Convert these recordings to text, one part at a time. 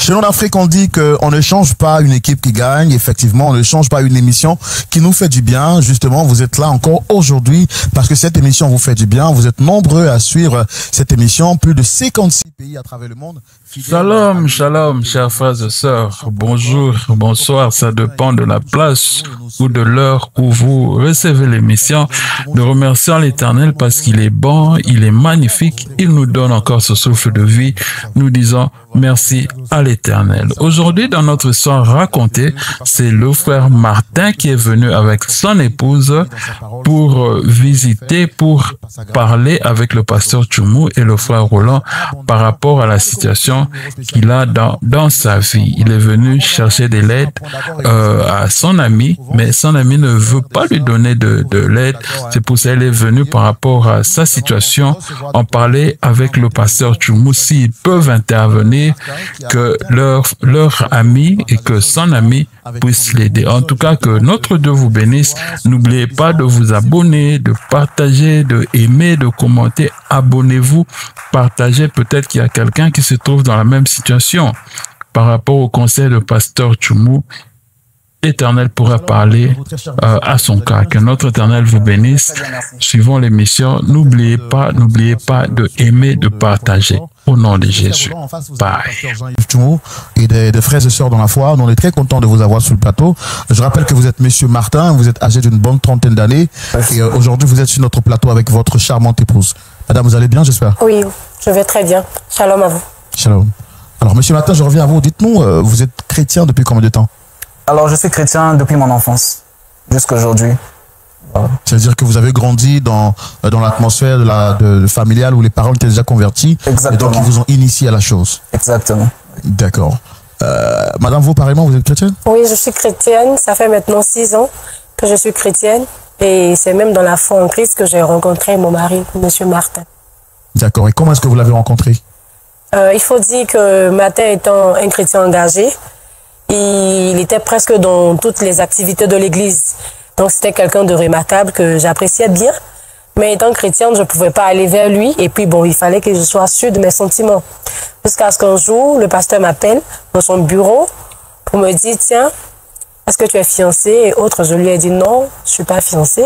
Chez nous en Afrique, on dit qu'on ne change pas une équipe qui gagne. Effectivement, on ne change pas une émission qui nous fait du bien. Justement, vous êtes là encore aujourd'hui parce que cette émission vous fait du bien. Vous êtes nombreux à suivre cette émission. Plus de 56 pays à travers le monde. Shalom, shalom, chers frères et sœurs. Bonjour, bonsoir. Ça dépend de la place ou de l'heure où vous recevez l'émission. Nous remercions l'Éternel parce qu'il est bon, il est magnifique. Il nous donne encore ce souffle de vie. Nous disons merci à l'Éternel. Aujourd'hui, dans notre histoire racontée, c'est le frère Martin qui est venu avec son épouse pour visiter, pour parler avec le pasteur Tchoumou et le frère Roland par rapport à la situation qu'il a dans sa vie. Il est venu chercher de l'aide à son ami, mais son ami ne veut pas lui donner de l'aide. C'est pour ça qu'il est venu par rapport à sa situation. On parlait avec le pasteur Tchoumou s'ils peuvent intervenir, que leur ami et que son ami puisse l'aider. En tout cas, que notre Dieu vous bénisse. N'oubliez pas de vous abonner, de partager, de aimer, de commenter. Abonnez-vous, partagez. Peut-être qu'il y a quelqu'un qui se trouve dans la même situation. Par rapport au conseil de pasteur Tchoumou, l'Éternel pourra parler à son cas. Que notre Éternel vous bénisse. Suivons l'émission. N'oubliez pas de aimer, de partager. Au nom de Jésus. Bye. Et des frères et sœurs dans la foi, on est très content de vous avoir sur le plateau. Je rappelle que vous êtes Monsieur Martin, vous êtes âgé d'une bonne trentaine d'années. Et aujourd'hui, vous êtes sur notre plateau avec votre charmante épouse. Madame, vous allez bien, j'espère? Oui, je vais très bien. Shalom à vous. Shalom. Alors, Monsieur Martin, je reviens à vous. Dites-nous, vous êtes chrétien depuis combien de temps? Alors, je suis chrétien depuis mon enfance, jusqu'à aujourd'hui. C'est-à-dire que vous avez grandi dans l'atmosphère de familiale où les parents étaient déjà convertis. Exactement. Et donc, ils vous ont initié à la chose. Exactement. D'accord. Madame, vous, pareillement, vous êtes chrétienne? Oui, je suis chrétienne. Ça fait maintenant 6 ans que je suis chrétienne. Et c'est même dans la foi en Christ que j'ai rencontré mon mari, Monsieur Martin. D'accord. Et comment est-ce que vous l'avez rencontré? Il faut dire que Martin étant un chrétien engagé, il était presque dans toutes les activités de l'église. Donc, c'était quelqu'un de remarquable que j'appréciais bien. Mais étant chrétienne, je ne pouvais pas aller vers lui. Et puis, bon, il fallait que je sois sûre de mes sentiments. Jusqu'à ce qu'un jour, le pasteur m'appelle dans son bureau pour me dire, tiens, est-ce que tu es fiancée? Et autre, je lui ai dit non, je ne suis pas fiancée.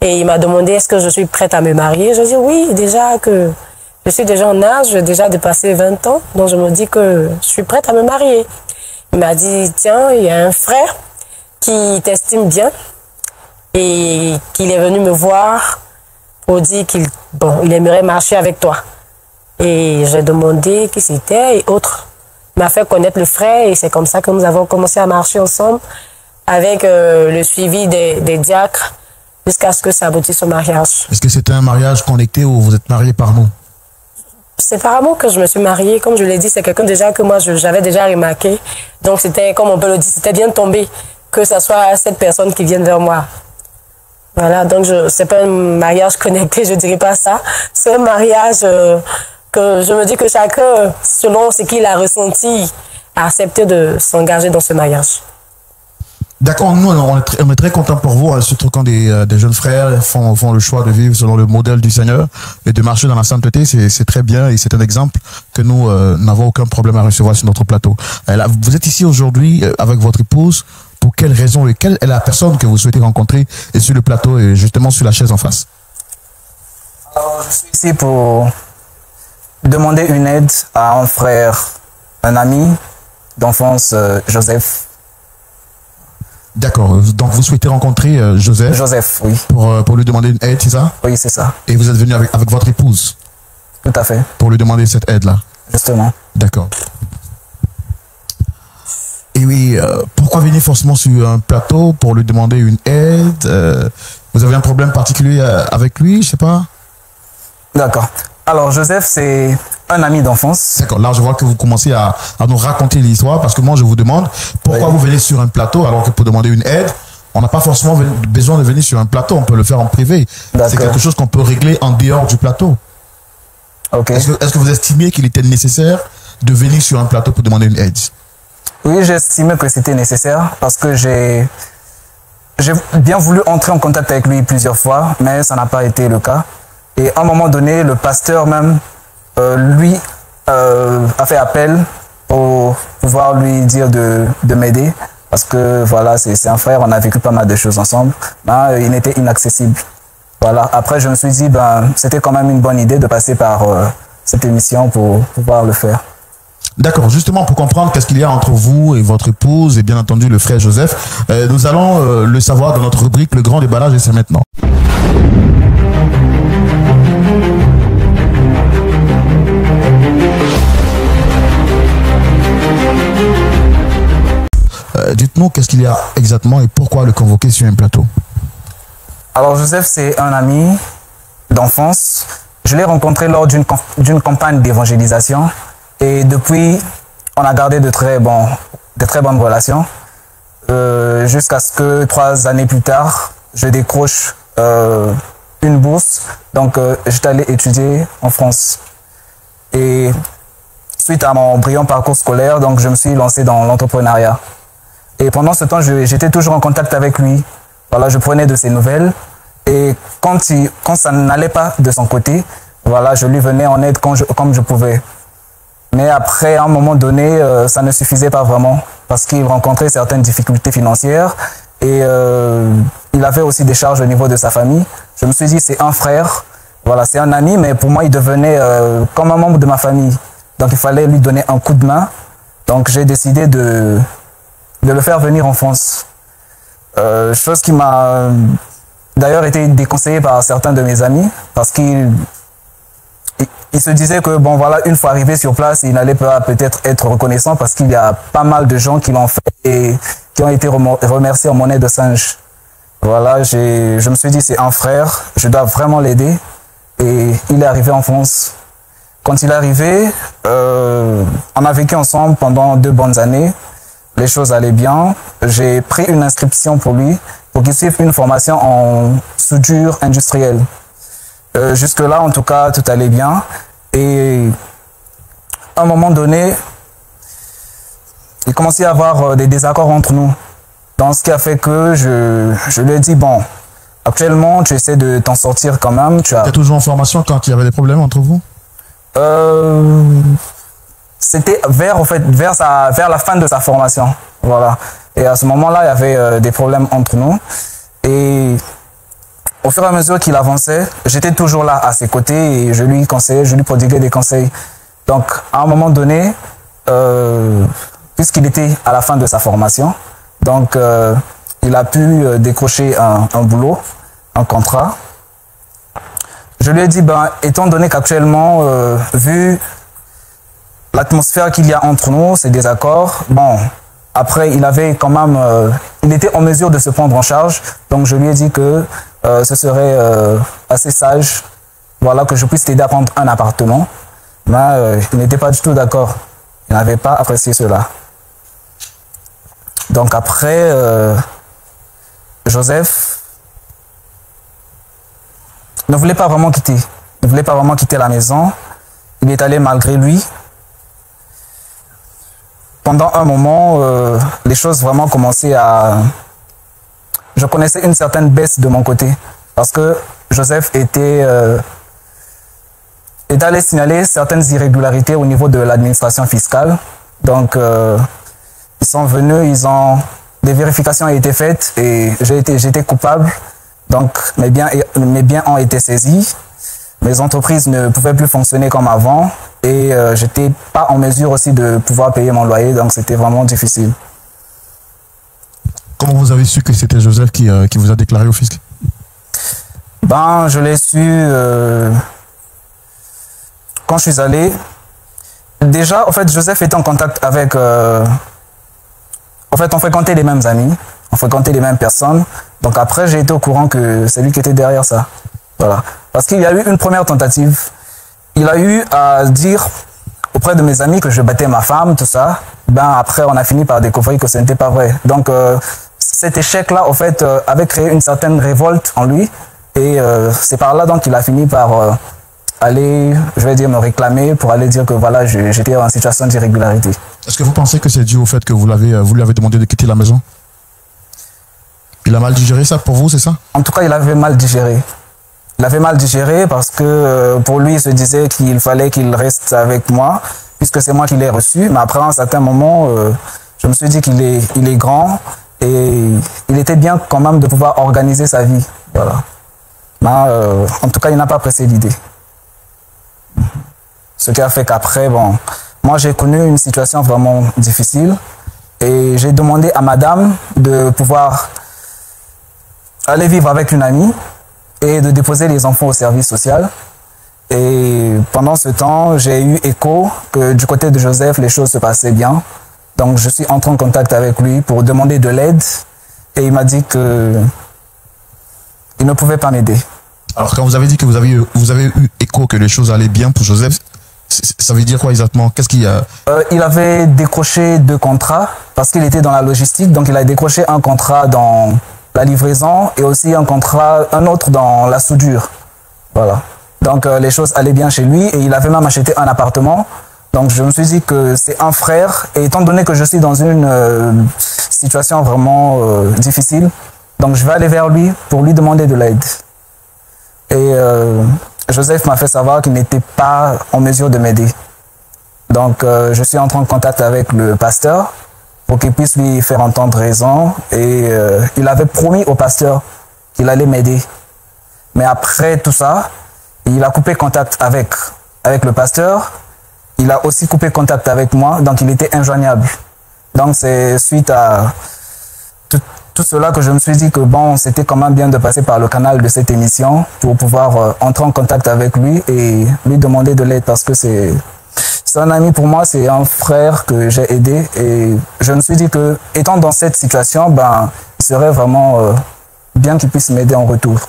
Et il m'a demandé, est-ce que je suis prête à me marier? Je dis oui, déjà que je suis déjà en âge, j'ai déjà dépassé 20 ans. Donc, je me dis que je suis prête à me marier. Il m'a dit, tiens, il y a un frère qui t'estime bien et qu'il est venu me voir pour dire qu'il aimerait marcher avec toi. Et j'ai demandé qui c'était et autres. Il m'a fait connaître le frère et c'est comme ça que nous avons commencé à marcher ensemble avec le suivi des diacres jusqu'à ce que ça aboutisse au mariage. Est-ce que c'était un mariage connecté ou vous êtes marié par nous? C'est apparemment que je me suis mariée. Comme je l'ai dit, c'est quelqu'un déjà que moi j'avais déjà remarqué. Donc c'était, comme on peut le dire, c'était bien tombé que ce soit cette personne qui vienne vers moi. Voilà, donc c'est pas un mariage connecté, je dirais pas ça. C'est un mariage que je me dis que chacun, selon ce qu'il a ressenti, a accepté de s'engager dans ce mariage. D'accord, nous on est très contents pour vous, surtout quand des jeunes frères font le choix de vivre selon le modèle du Seigneur et de marcher dans la sainteté. C'est très bien et c'est un exemple que nous n'avons aucun problème à recevoir sur notre plateau. Là, vous êtes ici aujourd'hui avec votre épouse. Pour quelle raison et quelle est la personne que vous souhaitez rencontrer et sur le plateau et justement sur la chaise en face? Alors, je suis ici pour demander une aide à un frère, un ami d'enfance, Joseph. D'accord, donc vous souhaitez rencontrer Joseph? Joseph, oui. Pour lui demander une aide, c'est ça? Oui, c'est ça. Et vous êtes venu avec votre épouse? Tout à fait. Pour lui demander cette aide-là? Justement. D'accord. Et oui, pourquoi venir forcément sur un plateau pour lui demander une aide? Vous avez un problème particulier avec lui, je sais pas? D'accord. Alors, Joseph, c'est un ami d'enfance. D'accord, là je vois que vous commencez à nous raconter l'histoire parce que moi je vous demande pourquoi vous venez sur un plateau alors que pour demander une aide, on n'a pas forcément besoin de venir sur un plateau, on peut le faire en privé. C'est quelque chose qu'on peut régler en dehors du plateau. Okay. Est-ce que vous estimez qu'il était nécessaire de venir sur un plateau pour demander une aide? Oui, j'ai estimé que c'était nécessaire parce que j'ai bien voulu entrer en contact avec lui plusieurs fois, mais ça n'a pas été le cas. Et à un moment donné, le pasteur même, lui, a fait appel pouvoir lui dire de m'aider. Parce que voilà, c'est un frère, on a vécu pas mal de choses ensemble. Ben, il était inaccessible. Voilà. Après, je me suis dit, ben, c'était quand même une bonne idée de passer par cette émission pour pouvoir le faire. D'accord, justement pour comprendre qu'est-ce qu'il y a entre vous et votre épouse et bien entendu le frère Joseph, nous allons le savoir dans notre rubrique Le Grand Déballage et c'est maintenant. Dites-nous qu'est-ce qu'il y a exactement et pourquoi le convoquer sur un plateau. Alors Joseph, c'est un ami d'enfance. Je l'ai rencontré lors d'une campagne d'évangélisation et depuis, on a gardé de très bonnes relations jusqu'à ce que 3 années plus tard, je décroche une bourse. Donc, j'étais allé étudier en France. Et suite à mon brillant parcours scolaire, donc, je me suis lancé dans l'entrepreneuriat. Et pendant ce temps, j'étais toujours en contact avec lui. Voilà, je prenais de ses nouvelles. Et quand ça n'allait pas de son côté, voilà, je lui venais en aide comme je pouvais. Mais après, à un moment donné, ça ne suffisait pas vraiment parce qu'il rencontrait certaines difficultés financières et il avait aussi des charges au niveau de sa famille. Je me suis dit, c'est un frère, voilà, c'est un ami, mais pour moi, il devenait comme un membre de ma famille. Donc, il fallait lui donner un coup de main. Donc, j'ai décidé de le faire venir en France. Chose qui m'a d'ailleurs été déconseillée par certains de mes amis parce qu'ils se disaient que bon voilà, une fois arrivé sur place, il n'allait pas peut-être être reconnaissant parce qu'il y a pas mal de gens qui l'ont fait et qui ont été remerciés en monnaie de singe. Voilà, je me suis dit c'est un frère, je dois vraiment l'aider et il est arrivé en France. Quand il est arrivé, on a vécu ensemble pendant 2 bonnes années. Les choses allaient bien. J'ai pris une inscription pour lui pour qu'il suive une formation en soudure industrielle. Jusque-là, en tout cas, tout allait bien. Et à un moment donné, il commençait à y avoir des désaccords entre nous. Donc, ce qui a fait que je lui ai dit, bon, actuellement, tu essaies de t'en sortir quand même. Tu étais toujours en formation quand il y avait des problèmes entre vous? C'était vers la fin de sa formation. Voilà. Et à ce moment-là, il y avait des problèmes entre nous. Et au fur et à mesure qu'il avançait, j'étais toujours là à ses côtés et je lui conseillais, je lui prodiguais des conseils. Donc, à un moment donné, puisqu'il était à la fin de sa formation, donc il a pu décrocher un boulot, un contrat. Je lui ai dit, ben, étant donné qu'actuellement, vu l'atmosphère qu'il y a entre nous, ces désaccords, bon, après, il avait quand même, il était en mesure de se prendre en charge. Donc, je lui ai dit que ce serait assez sage, voilà, que je puisse t'aider à prendre un appartement. Mais il n'était pas du tout d'accord. Il n'avait pas apprécié cela. Donc, après, Joseph ne voulait pas vraiment quitter. Il ne voulait pas vraiment quitter la maison. Il est allé malgré lui. Pendant un moment, les choses vraiment commençaient à... Je connaissais une certaine baisse de mon côté parce que Joseph était allé signaler certaines irrégularités au niveau de l'administration fiscale. Donc, ils sont venus, des vérifications ont été faites et j'étais coupable. Donc, mes biens ont été saisis. Mes entreprises ne pouvaient plus fonctionner comme avant et je n'étais pas en mesure aussi de pouvoir payer mon loyer, donc c'était vraiment difficile. Comment vous avez su que c'était Joseph qui vous a déclaré au fisc? Ben, je l'ai su quand je suis allé. Déjà, en fait, Joseph était en contact avec... en fait, on fréquentait les mêmes amis, on fréquentait les mêmes personnes. Donc après, j'ai été au courant que c'est lui qui était derrière ça. Voilà. Parce qu'il y a eu une première tentative. Il a eu à dire auprès de mes amis que je battais ma femme, tout ça. Ben après, on a fini par découvrir que ce n'était pas vrai. Donc, cet échec-là, en fait, avait créé une certaine révolte en lui. Et c'est par là donc qu'il a fini par aller, je vais dire, me réclamer pour aller dire que voilà, j'étais en situation d'irrégularité. Est-ce que vous pensez que c'est dû au fait que vous lui avez demandé de quitter la maison? Il a mal digéré ça pour vous, c'est ça? En tout cas, il avait mal digéré. Il avait mal digéré parce que pour lui, il se disait qu'il fallait qu'il reste avec moi puisque c'est moi qui l'ai reçu. Mais après, à un certain moment, je me suis dit qu'il est grand et il était bien quand même de pouvoir organiser sa vie. Voilà. Mais, en tout cas, il n'a pas pressé l'idée. Ce qui a fait qu'après, bon, moi j'ai connu une situation vraiment difficile et j'ai demandé à madame de pouvoir aller vivre avec une amie et de déposer les enfants au service social. Et pendant ce temps, j'ai eu écho que du côté de Joseph, les choses se passaient bien. Donc je suis entré en contact avec lui pour demander de l'aide et il m'a dit que il ne pouvait pas m'aider. Alors quand vous avez dit que vous avez eu écho que les choses allaient bien pour Joseph, ça veut dire quoi exactement? Qu'est-ce qu'il y a? Il avait décroché 2 contrats parce qu'il était dans la logistique. Donc il a décroché un contrat dans la livraison et aussi un autre dans la soudure. Voilà. Donc les choses allaient bien chez lui et il avait même acheté un appartement. Donc je me suis dit que c'est un frère et étant donné que je suis dans une situation vraiment difficile, donc je vais aller vers lui pour lui demander de l'aide. Et Joseph m'a fait savoir qu'il n'était pas en mesure de m'aider. Donc je suis entré en contact avec le pasteur pour qu'il puisse lui faire entendre raison. Et il avait promis au pasteur qu'il allait m'aider. Mais après tout ça, il a coupé contact avec le pasteur. Il a aussi coupé contact avec moi, donc il était injoignable. Donc c'est suite à tout cela que je me suis dit que bon, c'était quand même bien de passer par le canal de cette émission pour pouvoir entrer en contact avec lui et lui demander de l'aide parce que c'est un ami pour moi, c'est un frère que j'ai aidé et je me suis dit que étant dans cette situation, ben, il serait vraiment bien qu'il puisse m'aider en retour.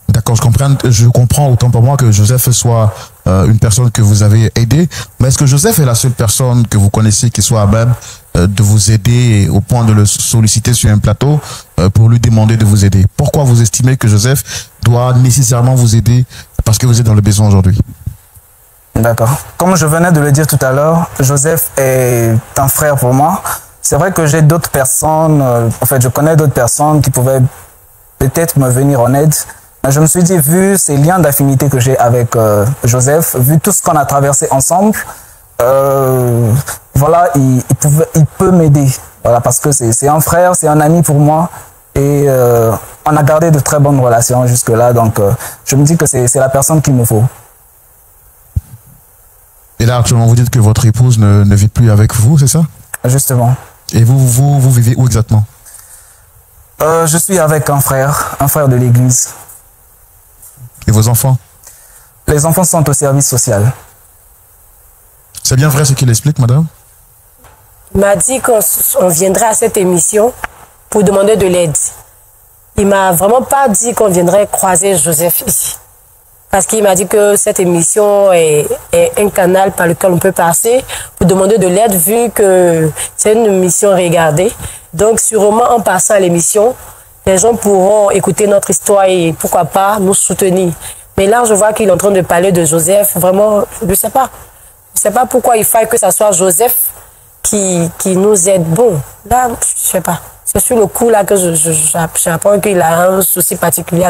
D'accord, je comprends autant pour moi que Joseph soit une personne que vous avez aidée, mais est-ce que Joseph est la seule personne que vous connaissez qui soit à même de vous aider au point de le solliciter sur un plateau pour lui demander de vous aider? Pourquoi vous estimez que Joseph doit nécessairement vous aider parce que vous êtes dans le besoin aujourd'hui? D'accord. Comme je venais de le dire tout à l'heure, Joseph est un frère pour moi. C'est vrai que j'ai d'autres personnes, en fait je connais d'autres personnes qui pouvaient peut-être me venir en aide. Mais je me suis dit, vu ces liens d'affinité que j'ai avec Joseph, vu tout ce qu'on a traversé ensemble, voilà, il peut m'aider. Voilà, parce que c'est un frère, c'est un ami pour moi. Et on a gardé de très bonnes relations jusque-là. Donc, je me dis que c'est la personne qu'il me faut. Et là, actuellement, vous dites que votre épouse ne vit plus avec vous, c'est ça? Justement. Et vous vivez où exactement? Je suis avec un frère de l'église. Et vos enfants? Les enfants sont au service social. C'est bien vrai ce qu'il explique, madame? Il m'a dit qu'on viendrait à cette émission pour demander de l'aide. Il m'a vraiment pas dit qu'on viendrait croiser Joseph ici. Parce qu'il m'a dit que cette émission est un canal par lequel on peut passer pour demander de l'aide vu que c'est une émission regardée. Donc sûrement en passant à l'émission, les gens pourront écouter notre histoire et pourquoi pas nous soutenir. Mais là, je vois qu'il est en train de parler de Joseph. Vraiment, je ne sais pas. Je ne sais pas pourquoi il faille que ce soit Joseph qui nous aide. Bon, là, je ne sais pas. C'est sur le coup là que j'apprends qu'il a un souci particulier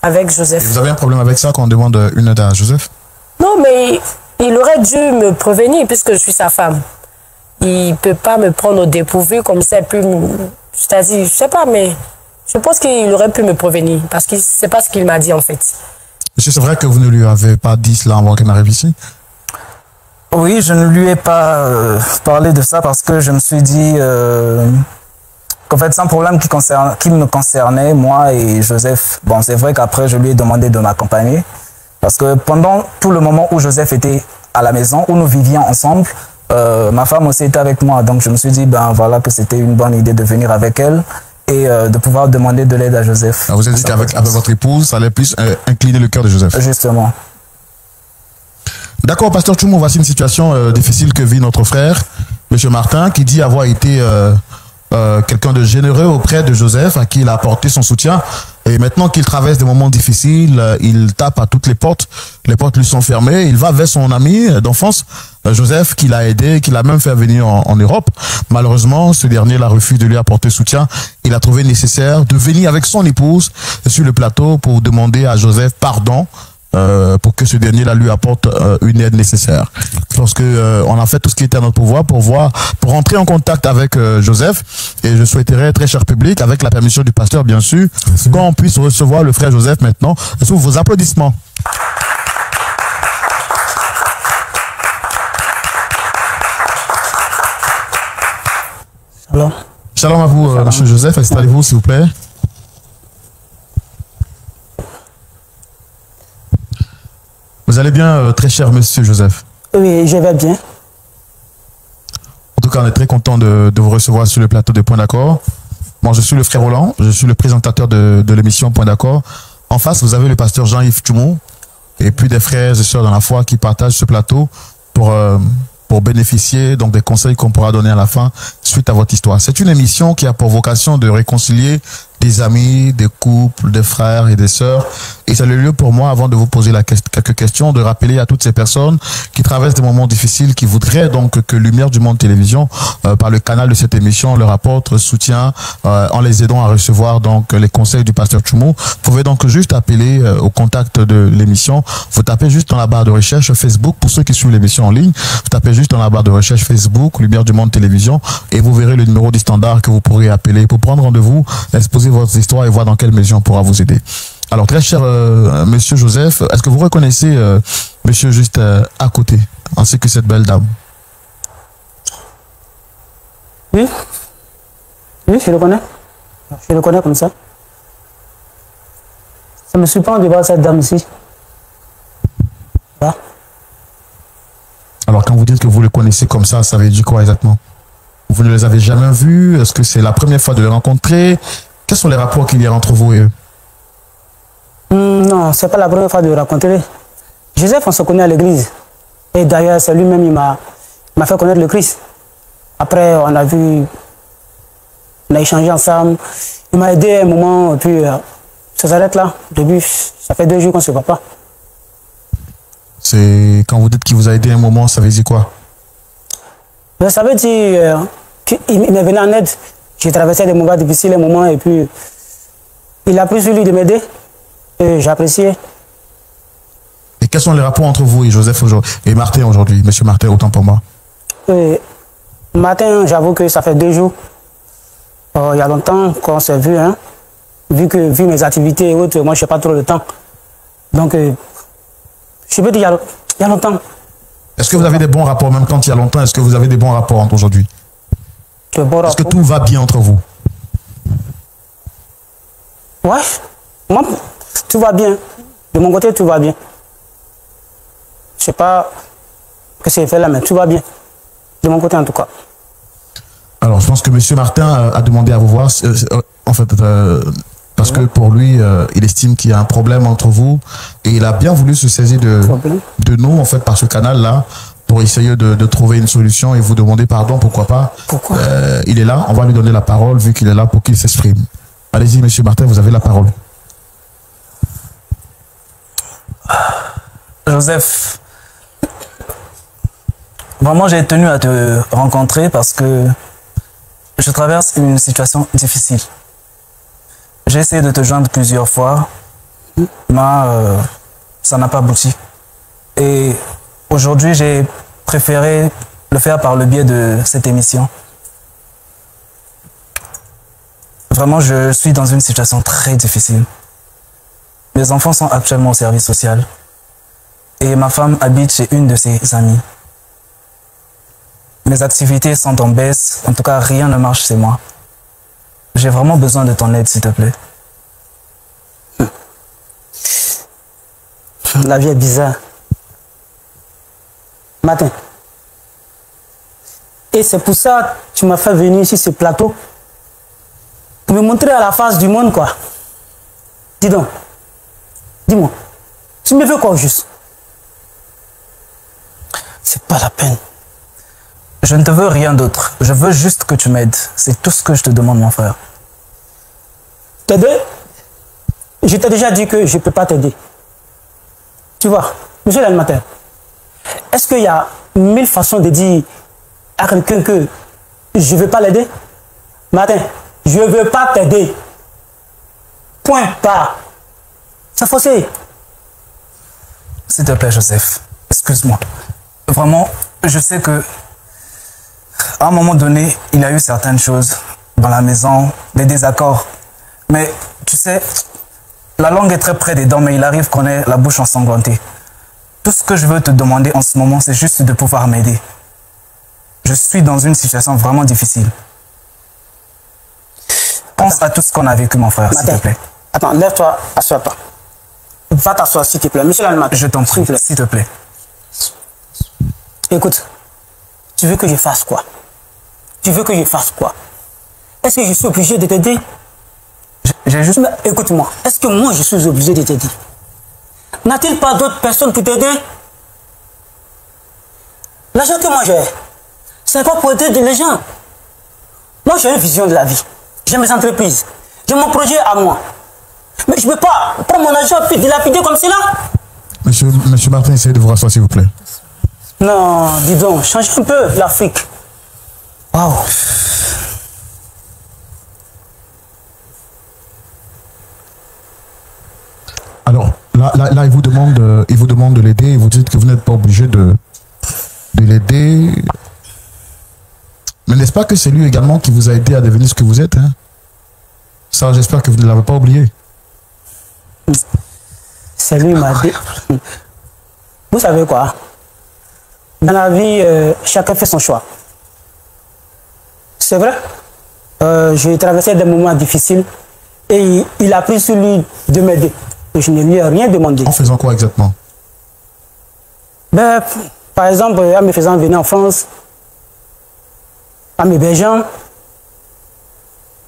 avec Joseph. Et vous avez un problème avec ça quand on demande une aide à Joseph? Non, mais il aurait dû me prévenir puisque je suis sa femme. Il ne peut pas me prendre au dépourvu comme ça. C'est-à-dire, je ne sais pas, mais je pense qu'il aurait pu me prévenir parce que c'est pas ce qu'il m'a dit en fait. Monsieur, c'est vrai que vous ne lui avez pas dit cela avant qu'elle n'arrive ici? Oui, je ne lui ai pas parlé de ça parce que je me suis dit qu'en fait c'est un problème qui me concernait, moi et Joseph. Bon, c'est vrai qu'après je lui ai demandé de m'accompagner parce que pendant tout le moment où Joseph était à la maison, où nous vivions ensemble, ma femme aussi était avec moi. Donc je me suis dit, ben voilà, que c'était une bonne idée de venir avec elle et de pouvoir demander de l'aide à Joseph. Vous avez dit qu'avec votre épouse, ça allait plus incliner le cœur de Joseph. Justement. D'accord, pasteur Tchoumou, voici une situation difficile que vit notre frère, monsieur Martin, qui dit avoir été quelqu'un de généreux auprès de Joseph, à qui il a apporté son soutien. Et maintenant qu'il traverse des moments difficiles, il tape à toutes les portes lui sont fermées. Il va vers son ami d'enfance, Joseph, qu'il a aidé, qu'il a même fait venir en Europe. Malheureusement, ce dernier l'a refusé de lui apporter soutien. Il a trouvé nécessaire de venir avec son épouse sur le plateau pour demander à Joseph pardon pour que ce dernier là lui apporte une aide nécessaire. Lorsque on a fait tout ce qui était à notre pouvoir pour entrer en contact avec Joseph, et je souhaiterais, très cher public, avec la permission du pasteur bien sûr, qu'on puisse recevoir le frère Joseph maintenant sous vos applaudissements. Shalom. Shalom à vous, monsieur Joseph. Installez-vous, s'il vous plaît. Vous allez bien, très cher monsieur Joseph? Oui, je vais bien. En tout cas, on est très content de vous recevoir sur le plateau de Point d'accord. Moi, je suis le frère Roland, je suis le présentateur de l'émission Point d'accord. En face, vous avez le pasteur Jean-Yves Tchoumou et puis des frères et sœurs dans la foi qui partagent ce plateau pour bénéficier donc des conseils qu'on pourra donner à la fin suite à votre histoire. C'est une émission qui a pour vocation de réconcilier des amis, des couples, des frères et des sœurs. Et c'est le lieu pour moi, avant de vous poser quelques questions, de rappeler à toutes ces personnes qui traversent des moments difficiles, qui voudraient donc que Lumière du Monde Télévision, par le canal de cette émission, leur apporte soutien en les aidant à recevoir donc les conseils du pasteur Tchoumou. Vous pouvez donc juste appeler au contact de l'émission. Vous tapez juste dans la barre de recherche Facebook, pour ceux qui suivent l'émission en ligne, vous tapez juste dans la barre de recherche Facebook, Lumière du Monde Télévision, et vous verrez le numéro du standard que vous pourrez appeler pour prendre rendez-vous, exposer votre histoire et voir dans quelle mesure on pourra vous aider. Alors, très cher monsieur Joseph, est-ce que vous reconnaissez monsieur juste à côté, ainsi que cette belle dame? Oui. Oui, je le connais. Je le connais comme ça. Ça me surprend de voir cette dame ici. Là. Alors, quand vous dites que vous le connaissez comme ça veut dire quoi exactement? Vous ne les avez jamais vus? Est-ce que c'est la première fois de les rencontrer? Quels sont les rapports qu'il y a entre vous et eux? Non, c'est pas la première fois de le rencontrer. Joseph, on se connaît à l'église. Et d'ailleurs, c'est lui-même qui m'a fait connaître le Christ. Après, on a échangé ensemble. Il m'a aidé un moment, et puis ça s'arrête là. Au début, ça fait 2 jours qu'on ne se voit pas. C'est quand vous dites qu'il vous a aidé un moment, ça veut dire quoi? Mais ça veut dire qu'il m'est venu en aide. J'ai traversé des moments difficiles, un moment, et puis il a pris sur lui de m'aider. Et j'ai apprécié. Et quels sont les rapports entre vous et Joseph aujourd'hui, et Martin aujourd'hui, monsieur Martin, autant pour moi? Martin, j'avoue que ça fait 2 jours. Il y a longtemps qu'on s'est vu, hein. Vu mes activités et autres, moi je n'ai pas trop le temps. Donc, je peux dire, il y a longtemps. Est-ce que vous avez des bons rapports, même quand il y a longtemps, est-ce que vous avez des bons rapports entre aujourd'hui? Est-ce que tout va bien entre vous? Ouais, moi, tout va bien. De mon côté, tout va bien. Je ne sais pas ce que c'est fait là, mais tout va bien. De mon côté, en tout cas. Alors, je pense que M. Martin a demandé à vous voir, en fait, parce que pour lui, il estime qu'il y a un problème entre vous, et il a bien voulu se saisir de nous, en fait, par ce canal-là, pour essayer de trouver une solution et vous demander pardon, pourquoi pas. Pourquoi? Il est là, on va lui donner la parole, vu qu'il est là pour qu'il s'exprime. Allez-y, M. Martin, vous avez la parole. Joseph, vraiment j'ai tenu à te rencontrer parce que je traverse une situation difficile. J'ai essayé de te joindre plusieurs fois, mais ça n'a pas abouti. Et aujourd'hui, j'ai préféré le faire par le biais de cette émission. Vraiment, je suis dans une situation très difficile. Mes enfants sont actuellement au service social. Et ma femme habite chez une de ses amies. Mes activités sont en baisse. En tout cas, rien ne marche chez moi. J'ai vraiment besoin de ton aide, s'il te plaît. La vie est bizarre. Martin. Et c'est pour ça que tu m'as fait venir sur ce plateau. Pour me montrer à la face du monde, quoi. Dis donc. Dis-moi. Tu me veux quoi, juste? C'est pas la peine. Je ne te veux rien d'autre. Je veux juste que tu m'aides. C'est tout ce que je te demande, mon frère. T'aider? Je t'ai déjà dit que je ne peux pas t'aider. Tu vois, monsieur l'animateur, est-ce qu'il y a 1000 façons de dire à quelqu'un que je ne veux pas l'aider? Martin, je ne veux pas t'aider. Point, pas. C'est forcé. S'il te plaît, Joseph, excuse-moi. Vraiment, je sais que à un moment donné, il y a eu certaines choses dans la maison, des désaccords. Mais tu sais, la langue est très près des dents, mais il arrive qu'on ait la bouche ensanglantée. Tout ce que je veux te demander en ce moment, c'est juste de pouvoir m'aider. Je suis dans une situation vraiment difficile. Pense à tout ce qu'on a vécu, mon frère, s'il te plaît. Attends, lève-toi, assois-toi. Va t'asseoir, s'il te plaît. Monsieur l'animateur. Je t'en prie, s'il te plaît. Écoute, tu veux que je fasse quoi? Tu veux que je fasse quoi? Est-ce que je suis obligé de t'aider? J'ai juste... Écoute-moi, est-ce que moi je suis obligé de t'aider? N'a-t-il pas d'autres personnes pour t'aider? L'argent que moi j'ai, c'est pas pour aider les gens. Moi j'ai une vision de la vie. J'ai mes entreprises. J'ai mon projet à moi. Mais je ne peux pas prendre mon argent et dilapider comme cela. Monsieur Martin, essayez de vous rasseoir, s'il vous plaît. Non, dis donc, change un peu l'Afrique. Waouh. Alors, là, il vous demande de l'aider et vous dites que vous n'êtes pas obligé de l'aider. Mais n'est-ce pas que c'est lui également qui vous a aidé à devenir ce que vous êtes, hein? Ça, j'espère que vous ne l'avez pas oublié. C'est lui qui m'a dit. Vous savez quoi? Dans la vie, chacun fait son choix. C'est vrai. J'ai traversé des moments difficiles et il a pris sur lui de m'aider. Et je ne lui ai rien demandé. En faisant quoi exactement? Ben, par exemple, en me faisant venir en France, en m'hébergeant.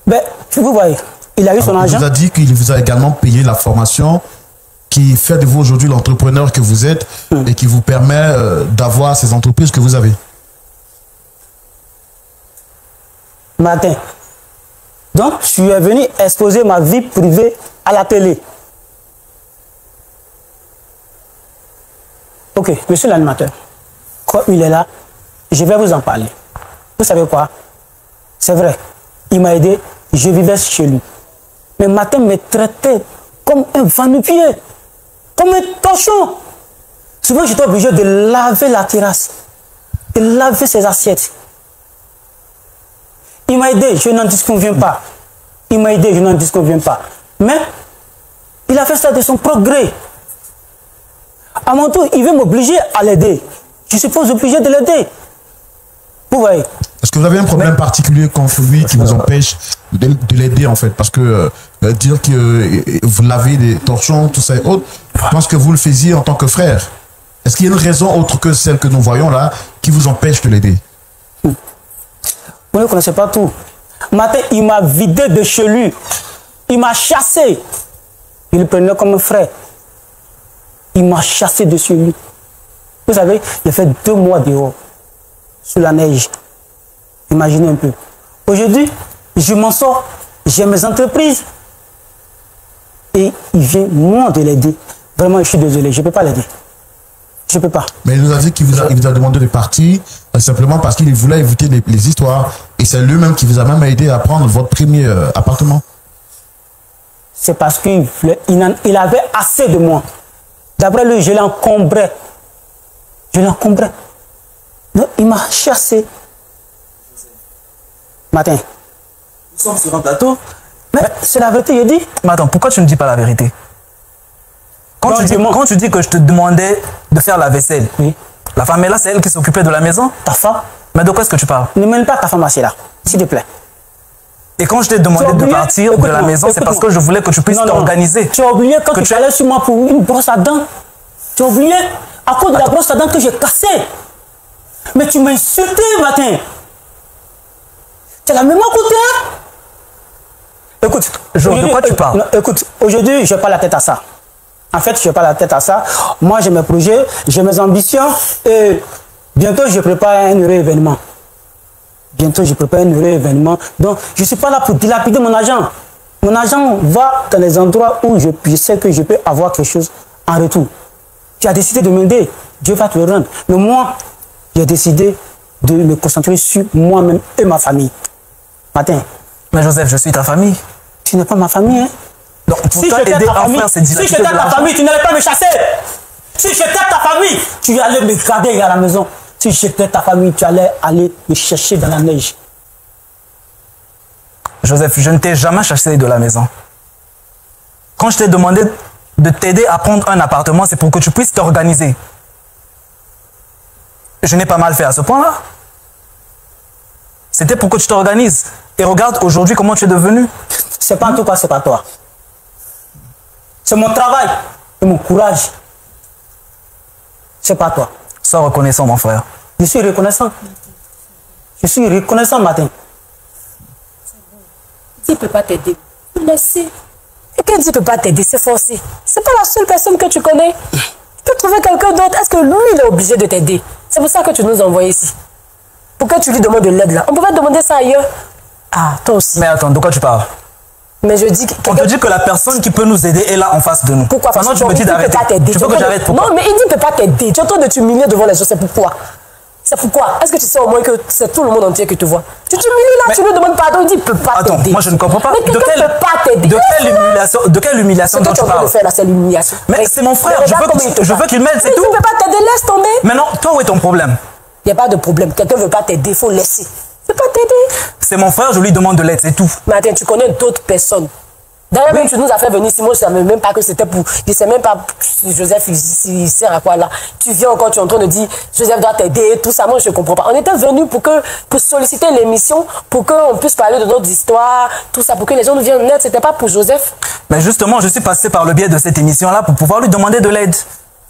Ben, vous voyez, il a eu son argent. Il vous a dit qu'il vous a également payé la formation qui fait de vous aujourd'hui l'entrepreneur que vous êtes et qui vous permet d'avoir ces entreprises que vous avez. Martin. Donc, je suis venu exposer ma vie privée à la télé. Ok, monsieur l'animateur, quand il est là, je vais vous en parler. Vous savez quoi? C'est vrai, il m'a aidé, je vivais chez lui. Mais Martin me traitait comme un va-nu-pied, comme un torchon. Souvent, j'étais obligé de laver la terrasse, de laver ses assiettes. Il m'a aidé, je n'en disconviens pas. Il m'a aidé, je n'en disconviens pas. Mais, il a fait ça de son progrès. À mon tour, il veut m'obliger à l'aider. Je suppose obligé de l'aider. Vous voyez. Est-ce que vous avez un problème particulier contre lui qui vous empêche de l'aider en fait? Parce que dire que vous lavez des torchons, tout ça et autres, je pense que vous le faisiez en tant que frère. Est-ce qu'il y a une raison autre que celle que nous voyons là qui vous empêche de l'aider? Vous ne connaissez pas tout. Martin, il m'a vidé de chez lui. Il m'a chassé. Il le prenait comme un frère. Il m'a chassé de chez lui. Vous savez, il a fait 2 mois dehors, sous la neige. Imaginez un peu. Aujourd'hui, je m'en sors, j'ai mes entreprises. Et il vient, moi, de l'aider. Vraiment, je suis désolé, je ne peux pas l'aider. Je ne peux pas. Mais il nous a dit qu'il vous a demandé de partir simplement parce qu'il voulait éviter les histoires. Et c'est lui-même qui vous a même aidé à prendre votre premier appartement. C'est parce qu'il avait assez de moi. D'après lui, je l'encombrais. Je l'encombrais. Donc, il m'a chassé. Martin. Nous sommes sur un plateau. Mais c'est la vérité, je dis. Mais attends, pourquoi tu ne dis pas la vérité? Quand tu dis que je te demandais de faire la vaisselle, oui. La femme est là, c'est elle qui s'occupait de la maison? Ta femme? Mais de quoi est-ce que tu parles? Ne mène pas ta femme à là, s'il te plaît. Et quand je t'ai demandé de partir de la maison, c'est parce que je voulais que tu puisses t'organiser. Tu as oublié quand tu allais sur moi pour une brosse à dents. Tu as oublié à cause de la brosse à dents que j'ai cassée. Mais tu m'as insulté, Martin. Tu as la mémoire côté. Écoute, de quoi tu parles? Écoute, aujourd'hui, je n'ai pas la tête à ça. En fait, je n'ai pas la tête à ça. Moi, j'ai mes projets, j'ai mes ambitions et bientôt, je prépare un heureux événement. Bientôt, je prépare un heureux événement. Donc, je ne suis pas là pour dilapider mon argent. Mon argent va dans les endroits où je sais que je peux avoir quelque chose en retour. Tu as décidé de m'aider. Dieu va te le rendre. Mais moi, j'ai décidé de me concentrer sur moi-même et ma famille. Martin. Mais Joseph, je suis ta famille. Tu n'es pas ma famille, hein? Donc, pour toi, aider un frère, c'est dilapider si j'étais ta famille, tu n'allais pas me chasser. Si j'étais ta famille, tu allais me garder à la maison. Si j'étais ta famille, tu allais aller me chercher dans la neige. Joseph, je ne t'ai jamais chassé de la maison. Quand je t'ai demandé de t'aider à prendre un appartement, c'est pour que tu puisses t'organiser. Je n'ai pas mal fait à ce point-là. C'était pour que tu t'organises. Et regarde aujourd'hui comment tu es devenu. C'est pas en tout cas, c'est pas toi. C'est mon travail et mon courage. C'est pas toi. Sois reconnaissant, mon frère. Je suis reconnaissant. Je suis reconnaissant, Martin. Il ne peut pas t'aider. Laissez. Et quand il ne peut pas t'aider, c'est forcé. C'est pas la seule personne que tu connais. Tu peux trouver quelqu'un d'autre. Est-ce que lui, il est obligé de t'aider? C'est pour ça que tu nous as envoyés ici. Pour que tu lui demandes de l'aide là. On pouvait demander ça ailleurs. Ah, toi aussi. Mais attends, de quoi tu parles? Mais je dis que... On te dit que la personne qui peut nous aider est là en face de nous. Pourquoi? Maintenant, tu me dis d'arrêter. Tu veux que j'arrête? Pourquoi? Non, mais il dit qu'il ne peut pas t'aider. Tu es en train de t'humilier devant les gens. C'est pourquoi? C'est pourquoi? Est-ce que tu sais au moins que c'est tout le monde entier qui te voit? Tu t'humilies là, tu lui demandes pardon, il dit qu'il ne peut pas t'aider. Attends, moi je ne comprends pas. Mais quelqu'un ne peut pas t'aider. De quelle humiliation dont tu parles? Ce que tu es en train de faire là, c'est l'humiliation. Mais c'est mon frère, je veux qu'il m'aide, c'est tout. Il ne peut pas t'aider, laisse tomber. Maintenant, toi, où est ton problème? Il n'y a pas de problème. Quelqu'un ne veut pas t'aider, il faut laisser. Il ne peut pas t'aider. C'est mon frère, je lui demande de l'aide, c'est tout. Martin, tu connais d'autres personnes. D'ailleurs, même tu nous as fait venir ici, moi je ne savais même pas que c'était pour... Je ne sais même pas si Joseph, il sert à quoi là. Tu viens encore, tu es en train de dire Joseph doit t'aider, tout ça, moi je ne comprends pas. On était venus pour solliciter l'émission, pour qu'on puisse parler de notre histoire, tout ça, pour que les gens nous viennent en aide. Ce n'était pas pour Joseph. Mais justement, je suis passé par le biais de cette émission-là pour pouvoir lui demander de l'aide.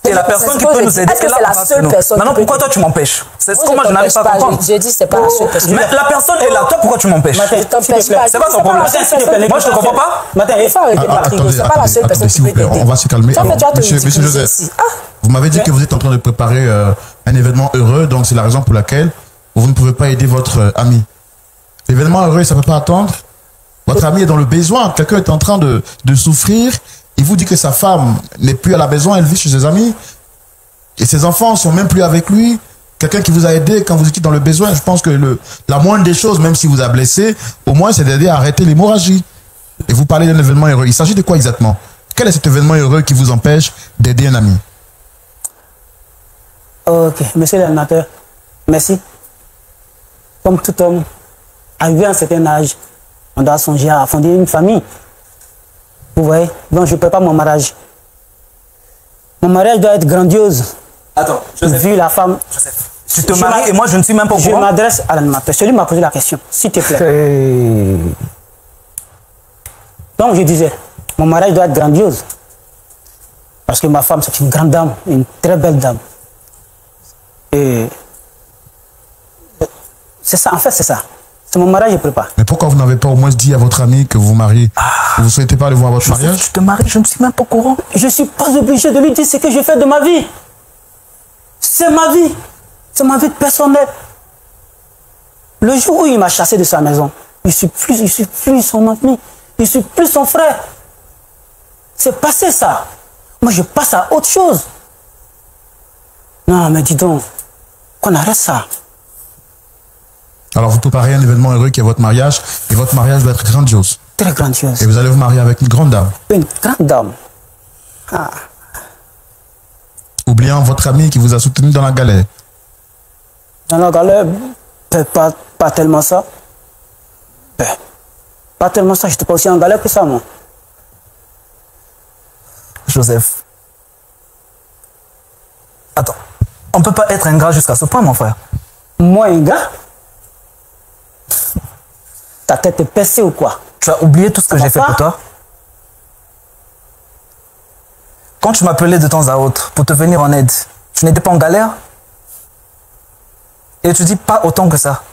Et la personne qui peut nous aider est là en face de nous. Maintenant, pourquoi toi tu m'empêches? C'est ce que moi je n'arrive pas à comprendre. J'ai dit c'est pas la seule personne. Mais la personne est là, toi pourquoi tu m'empêches? C'est pas ton problème. Moi je ne comprends pas. Il faut arrêter Patrick, c'est pas la seule personne qui peut t'aider. On va se calmer. Monsieur Joseph, vous m'avez dit que vous êtes en train de préparer un événement heureux, donc c'est la raison pour laquelle vous ne pouvez pas aider votre ami. L'événement heureux, ça ne peut pas attendre. Votre ami est dans le besoin, quelqu'un est en train de souffrir. Il vous dit que sa femme n'est plus à la maison, elle vit chez ses amis. Et ses enfants ne sont même plus avec lui. Quelqu'un qui vous a aidé quand vous étiez dans le besoin. Je pense que la moindre des choses, même si vous a blessé, au moins c'est d'aider à arrêter l'hémorragie. Et vous parlez d'un événement heureux. Il s'agit de quoi exactement? Quel est cet événement heureux qui vous empêche d'aider un ami? Ok, monsieur l'animateur, merci. Comme tout homme, arrivé à un certain âge, on doit songer à fonder une famille. Vous voyez? Donc je ne prépare mon mariage. Mon mariage doit être grandiose. Attends, Joseph. Vu la femme. Joseph, tu te maries et moi je ne suis même pas au courant. Je m'adresse à l'animateur. Celui m'a posé la question, s'il te plaît. Donc je disais, mon mariage doit être grandiose. Parce que ma femme, c'est une grande dame, une très belle dame. Et c'est ça, en fait, c'est ça. C'est mon mariage, je prépare. Mais pourquoi vous n'avez pas au moins dit à votre ami que vous vous mariez? Vous ne souhaitez pas aller voir votre mariage? Tu te maries, je ne suis même pas au courant. Je ne suis pas obligé de lui dire ce que je fais de ma vie. C'est ma vie. C'est ma vie personnelle. Le jour où il m'a chassé de sa maison, je suis plus son ami. Je suis plus son frère. C'est passé ça. Moi, je passe à autre chose. Non, mais dis donc, qu'on arrête ça. Alors vous préparez un événement heureux qui est votre mariage, et votre mariage doit être grandiose. Très grandiose. Et vous allez vous marier avec une grande dame. Une grande dame. Ah. Oubliant votre ami qui vous a soutenu dans la galère. Dans la galère, pas tellement ça. Pas tellement ça, je n'étais pas aussi en galère que ça, moi. Joseph. Attends, on ne peut pas être ingrat jusqu'à ce point, mon frère. Moi, ingrat? Ta tête est percée ou quoi? Tu as oublié tout ce que j'ai fait pour toi? Quand tu m'appelais de temps à autre pour te venir en aide, tu n'étais pas en galère? Et tu dis pas autant que ça.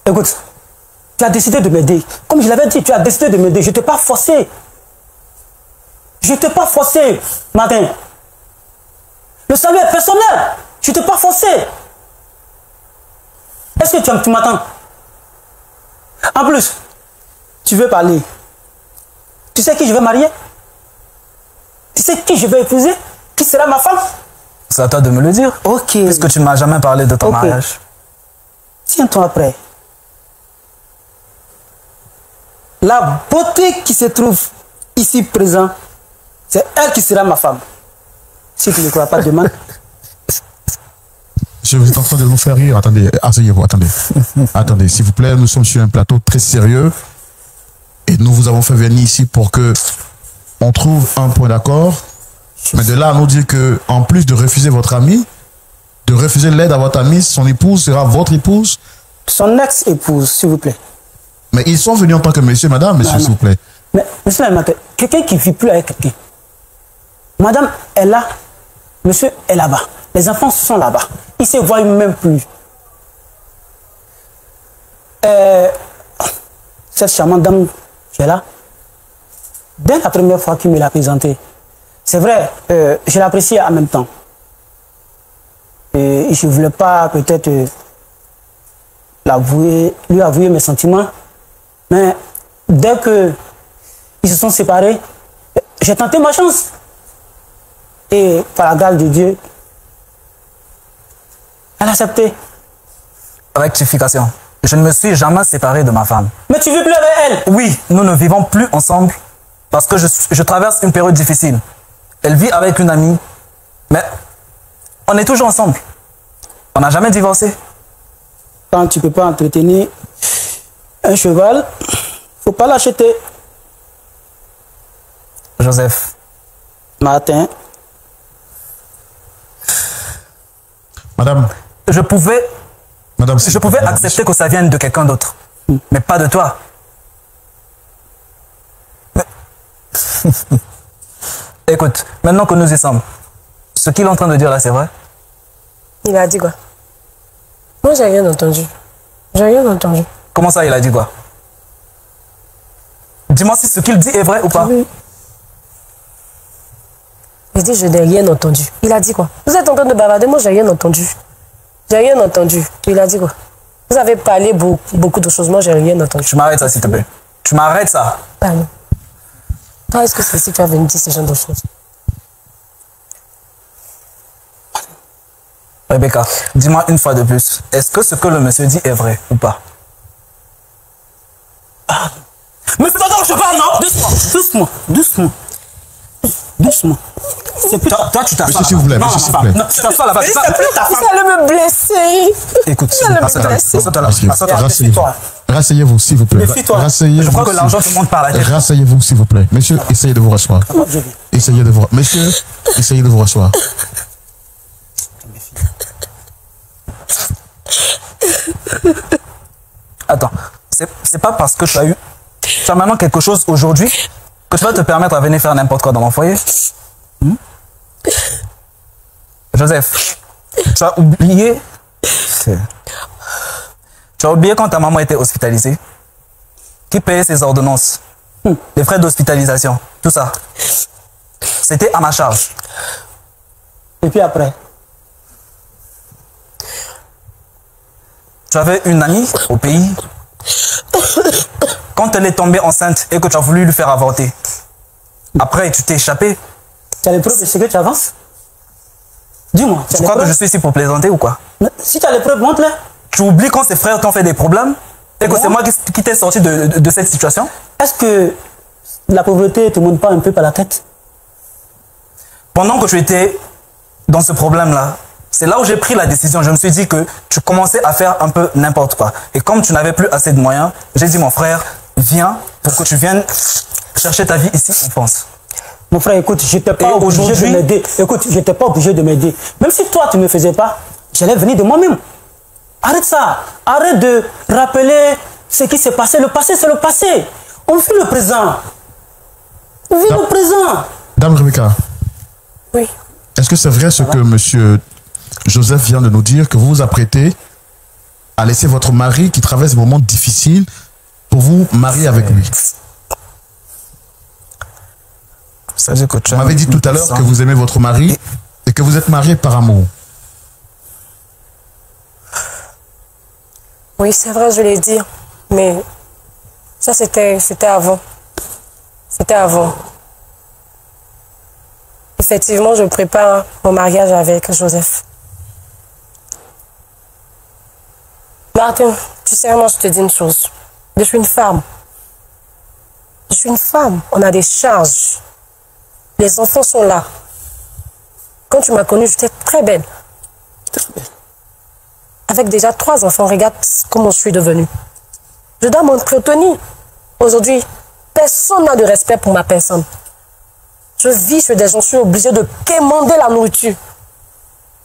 Écoute, tu as décidé de m'aider. Comme je l'avais dit, tu as décidé de m'aider. Je ne t'ai pas forcé. Je ne t'ai pas forcé, Martin. Le salut est personnel. Je ne t'ai pas forcé. Est-ce que tu m'attends? En plus, tu veux parler. Tu sais qui je vais marier? Tu sais qui je vais épouser? Qui sera ma femme? C'est à toi de me le dire. Ok. Puisque tu ne m'as jamais parlé de ton mariage. Tiens-toi prêt. La beauté qui se trouve ici présent C'est elle qui sera ma femme. Si tu ne crois pas, demande. Je vous êtes en train de nous faire rire. Attendez, asseyez-vous, attendez. Attendez, s'il vous plaît, nous sommes sur un plateau très sérieux. Et nous vous avons fait venir ici pour que on trouve un point d'accord. Mais de là à nous dire que, en plus de refuser votre ami, de refuser l'aide à votre ami, son épouse sera votre épouse. Son ex-épouse, s'il vous plaît. Mais ils sont venus en tant que monsieur, madame, monsieur, s'il vous plaît. Mais, monsieur l'animateur, quelqu'un qui ne vit plus avec quelqu'un. Madame est là, monsieur est là-bas. Les enfants sont là-bas. Ils ne se voient même plus. Cette charmante dame qui est là, dès la première fois qu'il me l'a présentée, c'est vrai, je l'appréciais en même temps. Et je ne voulais pas peut-être lui avouer mes sentiments. Mais dès qu'ils se sont séparés, j'ai tenté ma chance. Et par la grâce de Dieu, elle a accepté. Rectification. Je ne me suis jamais séparé de ma femme. Mais tu vis plus avec elle? Oui, nous ne vivons plus ensemble parce que je traverse une période difficile. Elle vit avec une amie, mais on est toujours ensemble. On n'a jamais divorcé. Quand tu ne peux pas entretenir un cheval, il ne faut pas l'acheter. Joseph. Martin. Madame. Je pouvais Madame, accepter que ça vienne de quelqu'un d'autre, mais pas de toi. Mais... Écoute, maintenant que nous y sommes, ce qu'il est en train de dire là, c'est vrai? Il a dit quoi? Moi, j'ai rien entendu. J'ai rien entendu. Comment ça, il a dit quoi? Dis-moi si ce qu'il dit est vrai ou pas. Oui. Il dit, je n'ai rien entendu. Il a dit quoi? Vous êtes en train de bavarder, moi, j'ai rien entendu. J'ai rien entendu. Il a dit quoi? Vous avez parlé beaucoup de choses, moi, j'ai rien entendu. Tu m'arrêtes ça, s'il te plaît. Tu m'arrêtes ça. Pardon. Quand est-ce que c'est si tu as venu dire ce genre de choses? Rebecca, dis-moi une fois de plus, est-ce que ce que le monsieur dit est vrai ou pas? Ah. Mais c'est pendant que je parle, non? Doucement, doucement. Doucement. Toi, tu t'assois. Monsieur, s'il vous plaît, monsieur, s'il vous plaît. Tu t'assois là-bas. Vous allez me blesser. Écoute, rasseyez-vous, s'il vous plaît. Je crois que l'argent te monte par la tête. Rasseyez-vous, s'il vous plaît. Monsieur, essayez de vous rasseoir. Essayez de vous... Monsieur, essayez de vous rasseoir. Attends, c'est pas parce que tu as maintenant quelque chose aujourd'hui que tu vas te permettre à venir faire n'importe quoi dans mon foyer. Joseph, tu as oublié... Tu as oublié quand ta maman était hospitalisée? Qui payait ses ordonnances? Les frais d'hospitalisation, tout ça. C'était à ma charge. Et puis après? Tu avais une amie au pays. Quand elle est tombée enceinte et que tu as voulu lui faire avorter, après tu t'es échappé. Tu as les preuves de ce que tu avances? Dis-moi. Tu crois que je suis ici pour plaisanter ou quoi? Si tu as les preuves, montre-les. Tu oublies quand ses frères t'ont fait des problèmes et que c'est moi qui t'ai sorti de cette situation? Est-ce que la pauvreté ne te monte pas un peu par la tête? Pendant que tu étais dans ce problème-là, c'est là où j'ai pris la décision. Je me suis dit que tu commençais à faire un peu n'importe quoi. Et comme tu n'avais plus assez de moyens, j'ai dit, mon frère, viens pour que tu viennes chercher ta vie ici en France. Mon frère, écoute, je n'étais pas obligé de m'aider. Écoute, je n'étais pas obligé de m'aider. Même si toi, tu ne me faisais pas, j'allais venir de moi-même. Arrête ça. Arrête de rappeler ce qui s'est passé. Le passé, c'est le passé. On vit le présent. On vit le présent. Dame Rebecca. Oui. Est-ce que c'est vrai ce que monsieur Joseph vient de nous dire, que vous vous apprêtez à laisser votre mari qui traverse des moments difficiles pour vous marier avec lui? Vous m'avez dit tout à l'heure que vous aimez votre mari et que vous êtes marié par amour. Oui, c'est vrai, je l'ai dit. Mais ça, c'était avant. C'était avant. Effectivement, je prépare mon mariage avec Joseph. Martin, tu sais, moi, je te dis une chose. Je suis une femme. Je suis une femme. On a des charges. Les enfants sont là. Quand tu m'as connue, j'étais très belle. Avec déjà 3 enfants, regarde comment je suis devenue. Je dois m'entretenir. Aujourd'hui, personne n'a de respect pour ma personne. Je vis chez des gens, je suis obligée de quémander la nourriture.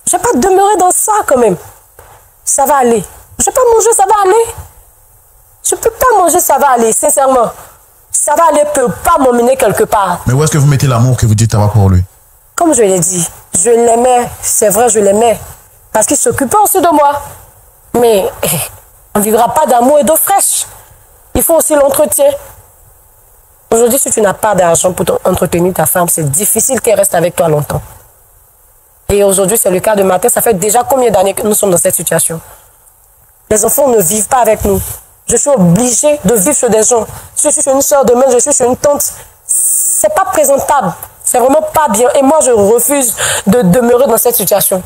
Je ne vais pas demeurer dans ça quand même. Ça va aller. Je ne vais pas manger, ça va aller. Je ne peux pas manger, ça va aller, sincèrement. Ça va aller, peut pas m'emmener quelque part. Mais où est-ce que vous mettez l'amour que vous dites avoir pour lui? Comme je l'ai dit, je l'aimais, c'est vrai, je l'aimais. Parce qu'il s'occupait aussi de moi. Mais on ne vivra pas d'amour et d'eau fraîche. Il faut aussi l'entretien. Aujourd'hui, si tu n'as pas d'argent pour entretenir ta femme, c'est difficile qu'elle reste avec toi longtemps. Et aujourd'hui, c'est le cas de Martin. Ça fait déjà combien d'années que nous sommes dans cette situation? Les enfants ne vivent pas avec nous. Je suis obligée de vivre chez des gens. Je suis chez une soeur, demain je suis chez une tante. C'est pas présentable. C'est vraiment pas bien. Et moi, je refuse de demeurer dans cette situation.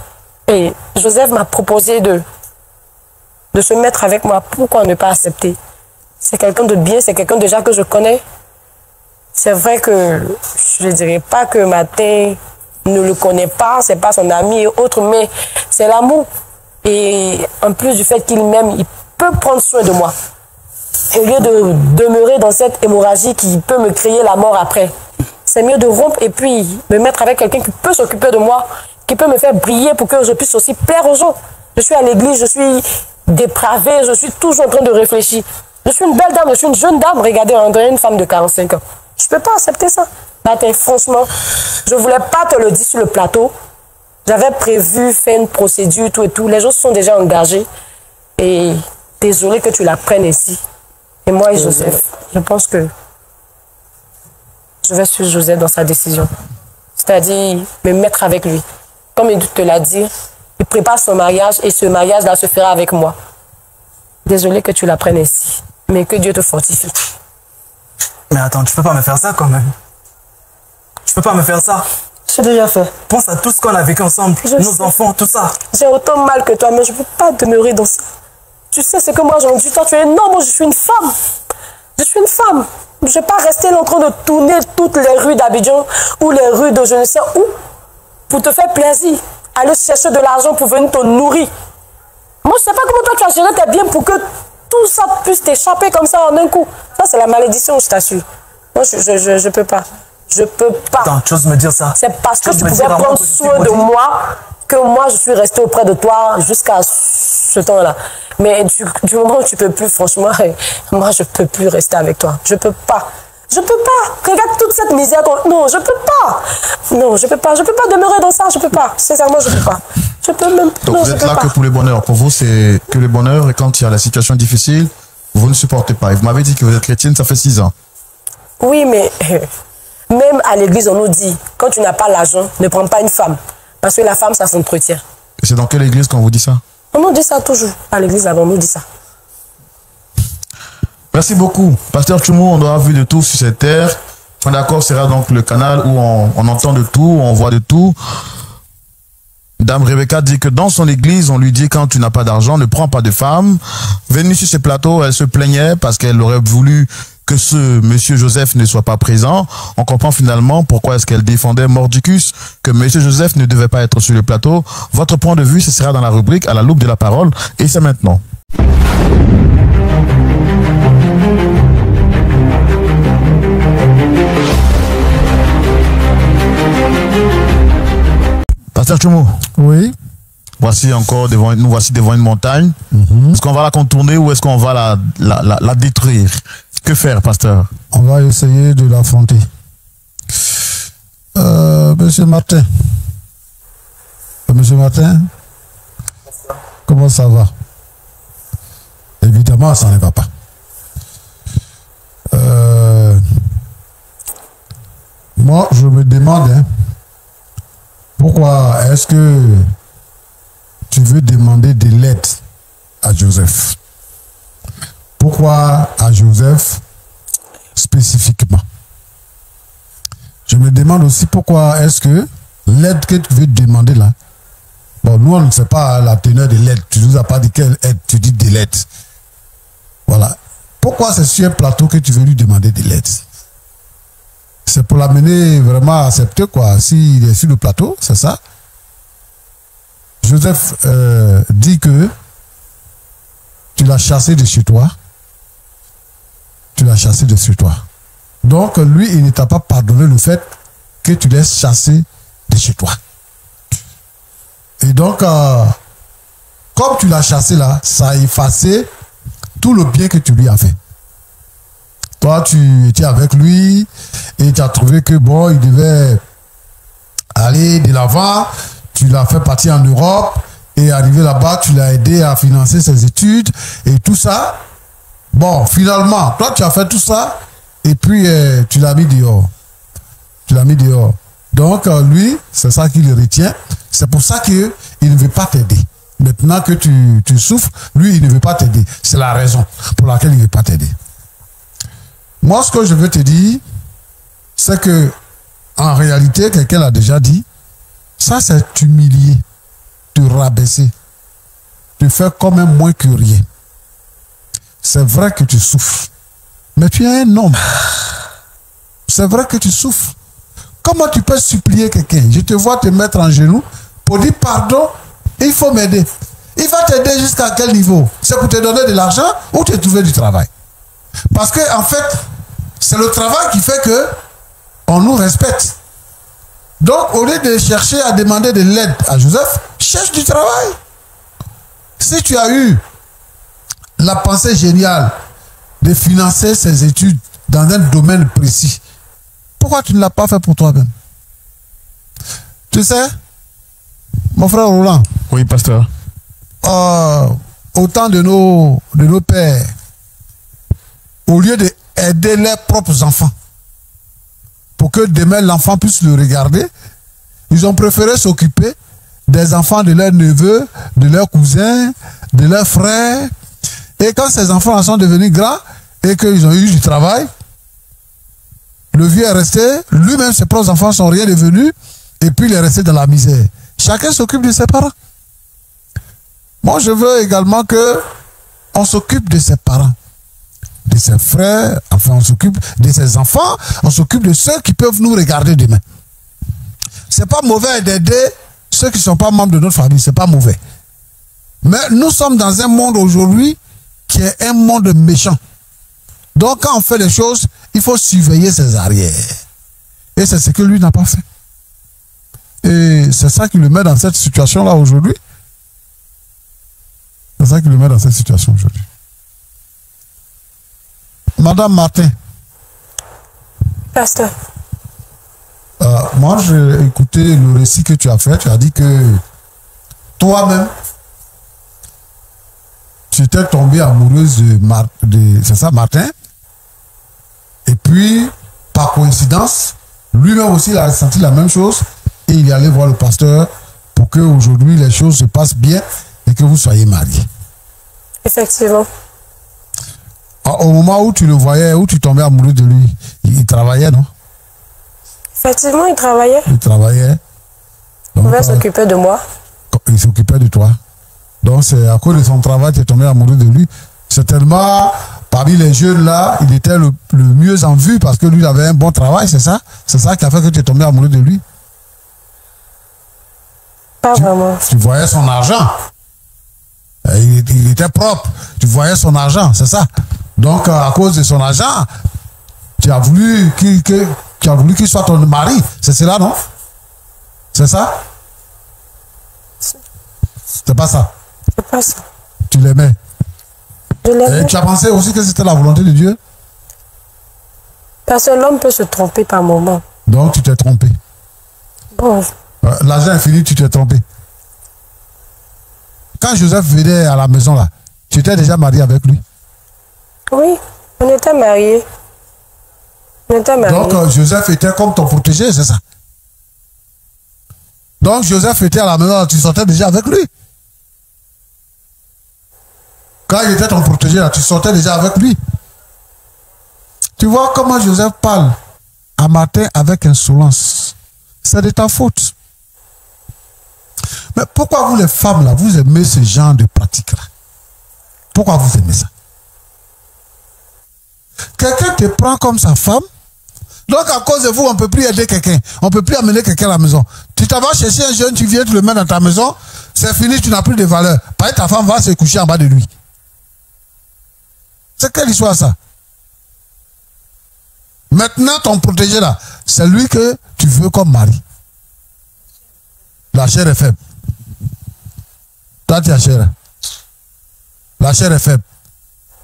Et Joseph m'a proposé de se mettre avec moi. Pourquoi ne pas accepter? C'est quelqu'un de bien, c'est quelqu'un déjà que je connais. C'est vrai que je ne dirais pas que Martin ne le connaît pas, c'est pas son ami et autres, mais c'est l'amour. Et en plus du fait qu'il m'aime, il peut prendre soin de moi. Et au lieu de demeurer dans cette hémorragie qui peut me créer la mort après, c'est mieux de rompre et puis me mettre avec quelqu'un qui peut s'occuper de moi, qui peut me faire briller pour que je puisse aussi plaire aux gens. Je suis à l'église, je suis dépravée, je suis toujours en train de réfléchir. Je suis une belle dame, je suis une jeune dame, regardez, on dirait une femme de 45 ans. Je ne peux pas accepter ça. Martin, franchement, je ne voulais pas te le dire sur le plateau. J'avais prévu faire une procédure, tout et tout. Les gens sont déjà engagés. Et désolé que tu la prennes ici. Et moi et Joseph, je pense que je vais suivre Joseph dans sa décision. C'est-à-dire me mettre avec lui. Comme il te l'a dit, il prépare son mariage et ce mariage-là se fera avec moi. Désolé que tu la prennes ici. Mais que Dieu te fortifie. Mais attends, tu peux pas me faire ça quand même. Tu peux pas me faire ça. C'est déjà fait. Pense à tout ce qu'on a vécu ensemble, nos enfants, tout ça. J'ai autant mal que toi, mais je ne peux pas demeurer dans ça. Tu sais ce que moi j'ai entendu. Toi, tu es non, moi je suis une femme. Je suis une femme. Je ne vais pas rester là en train de tourner toutes les rues d'Abidjan ou les rues de je ne sais où pour te faire plaisir. Aller chercher de l'argent pour venir te nourrir. Moi, je ne sais pas comment toi tu as géré tes biens pour que tout ça puisse t'échapper comme ça en un coup. Ça, c'est la malédiction, je t'assure. Moi, je peux pas. Je peux pas. Attends, tu oses me dire ça. C'est parce que tu pouvais prendre soin de moi que moi, je suis restée auprès de toi jusqu'à ce temps-là. Mais du moment où tu peux plus, franchement, moi, je peux plus rester avec toi. Je peux pas. Je peux pas. Regarde toute cette misère. Non, je peux pas. Non, je peux pas. Je peux pas demeurer dans ça. Je peux pas. Sincèrement, je peux pas. Je peux même. Donc non, vous êtes là que pour le bonheur. Pour vous, c'est que le bonheur. Et quand il y a la situation difficile, vous ne supportez pas. Et vous m'avez dit que vous êtes chrétienne, ça fait 6 ans. Oui, mais même à l'église, on nous dit, quand tu n'as pas l'argent, ne prends pas une femme. Parce que la femme, ça s'entretient. Et c'est dans quelle église qu'on vous dit ça? On nous dit ça toujours. À l'église, là-bas, on nous dit ça. Merci beaucoup. Pasteur Tchoumou, on doit avoir vu de tout sur cette terre. Point d'accord sera donc le canal où on entend de tout, on voit de tout. Dame Rebecca dit que dans son église, on lui dit quand tu n'as pas d'argent, ne prends pas de femme. Venue sur ce plateau, elle se plaignait parce qu'elle aurait voulu que ce monsieur Joseph ne soit pas présent. On comprend finalement pourquoi est-ce qu'elle défendait Mordicus, que monsieur Joseph ne devait pas être sur le plateau. Votre point de vue, ce sera dans la rubrique à la loupe de la parole et c'est maintenant. Pasteur Tchoumou. Oui. Voici encore nous voici devant une montagne. Est-ce qu'on va la contourner ou est-ce qu'on va la détruire? Que faire, pasteur? On va essayer de l'affronter. Monsieur Martin. Monsieur Martin. Comment ça va? Évidemment, ça ne va pas. Moi, je me demande, pourquoi est-ce que tu veux demander de l'aide à Joseph? Pourquoi à Joseph spécifiquement? Je me demande aussi pourquoi est-ce que l'aide que tu veux demander là, bon, nous on ne sait pas la teneur de l'aide, tu ne nous as pas dit quelle aide, tu dis de l'aide. Voilà. Pourquoi c'est sur un plateau que tu veux lui demander de l'aide? c'est pour l'amener vraiment à accepter, quoi. S'il est sur le plateau, c'est ça. Joseph dit que tu l'as chassé de chez toi. Tu l'as chassé de chez toi. Donc, lui, il ne t'a pas pardonné le fait que tu l'aies chassé de chez toi. Et donc, comme tu l'as chassé là, ça a effacé tout le bien que tu lui as fait. Toi, tu étais avec lui et tu as trouvé que bon, il devait aller de l'avant. Tu l'as fait partir en Europe et arrivé là-bas, tu l'as aidé à financer ses études et tout ça. Bon, finalement, toi, tu as fait tout ça et puis tu l'as mis dehors. Tu l'as mis dehors. Donc, lui, c'est ça qui le retient. C'est pour ça qu'il ne veut pas t'aider. Maintenant que tu souffres, lui, il ne veut pas t'aider. C'est la raison pour laquelle il ne veut pas t'aider. Moi, ce que je veux te dire, c'est que, en réalité, quelqu'un l'a déjà dit, ça, c'est t'humilier, te rabaisser, te faire comme un moins que rien. C'est vrai que tu souffres, mais tu es un homme. C'est vrai que tu souffres. Comment tu peux supplier quelqu'un? Je te vois te mettre en genoux pour dire pardon, il faut m'aider. Il va t'aider jusqu'à quel niveau? C'est pour te donner de l'argent ou te trouver du travail? Parce que, en fait, c'est le travail qui fait que on nous respecte. Donc, au lieu de chercher à demander de l'aide à Joseph, cherche du travail. Si tu as eu la pensée géniale de financer ses études dans un domaine précis, pourquoi tu ne l'as pas fait pour toi-même? Tu sais, mon frère Roland. Oui, pasteur. Au temps de nos pères, au lieu d'aider leurs propres enfants, pour que demain l'enfant puisse le regarder, ils ont préféré s'occuper des enfants de leurs neveux, de leurs cousins, de leurs frères. Et quand ces enfants sont devenus grands et qu'ils ont eu du travail, le vieux est resté, lui-même ses propres enfants sont rien devenus, et puis il est resté dans la misère. Chacun s'occupe de ses parents. Moi, je veux également que on s'occupe de ses parents, de ses frères, enfin on s'occupe de ses enfants, on s'occupe de ceux qui peuvent nous regarder demain. C'est pas mauvais d'aider ceux qui ne sont pas membres de notre famille, c'est pas mauvais. Mais nous sommes dans un monde aujourd'hui qui est un monde méchant. Donc quand on fait les choses, il faut surveiller ses arrières. Et c'est ce que lui n'a pas fait. Et c'est ça qui le met dans cette situation-là aujourd'hui. C'est ça qui le met dans cette situation aujourd'hui. Madame Martin. Pasteur. Moi, j'ai écouté le récit que tu as fait. Tu as dit que toi-même, tu étais tombée amoureuse de c'est ça, Martin. Et puis, par coïncidence, lui-même aussi, il a ressenti la même chose. Et il est allé voir le pasteur pour que aujourd'hui les choses se passent bien et que vous soyez mariés. Effectivement. Au moment où tu le voyais, où tu tombais amoureux de lui, il travaillait, non? Effectivement, il travaillait. Il travaillait. Il pouvait s'occuper de moi. Il s'occupait de toi. Donc c'est à cause de son travail que tu es tombé amoureux de lui. Certainement, parmi les jeunes là, il était le mieux en vue parce que lui il avait un bon travail, c'est ça? C'est ça qui a fait que tu es tombé amoureux de lui? Pas vraiment. Tu voyais son argent. Il était propre. Tu voyais son argent, c'est ça? Donc, à cause de son argent, tu as voulu qu'il soit ton mari. C'est cela, non? C'est ça? C'est pas ça? C'est pas ça. Tu l'aimais? Je l'aimais. Et tu as pensé aussi que c'était la volonté de Dieu? Parce que l'homme peut se tromper par moment. Donc, tu t'es trompé. Bon. L'argent est fini, tu t'es trompé. Quand Joseph venait à la maison, là, tu étais déjà marié avec lui? Oui, on était mariés. On était mariés. Donc, Joseph était comme ton protégé, c'est ça? Donc, Joseph était à la maison, tu sortais déjà avec lui? Quand il était ton protégé, là, tu sortais déjà avec lui? Tu vois comment Joseph parle à Martin avec insolence? C'est de ta faute. Mais pourquoi vous les femmes là, vous aimez ce genre de pratique là? Pourquoi vous aimez ça? Quelqu'un te prend comme sa femme, Donc, à cause de vous, on ne peut plus aider quelqu'un. On ne peut plus amener quelqu'un à la maison. Tu t'en vas chercher un jeune, tu viens, tu le mets dans ta maison, c'est fini, tu n'as plus de valeur. Parce que ta femme va se coucher en bas de lui. C'est quelle histoire ça? Maintenant, ton protégé là, c'est lui que tu veux comme mari. La chair est faible. Toi, tu es chair. La chair est faible.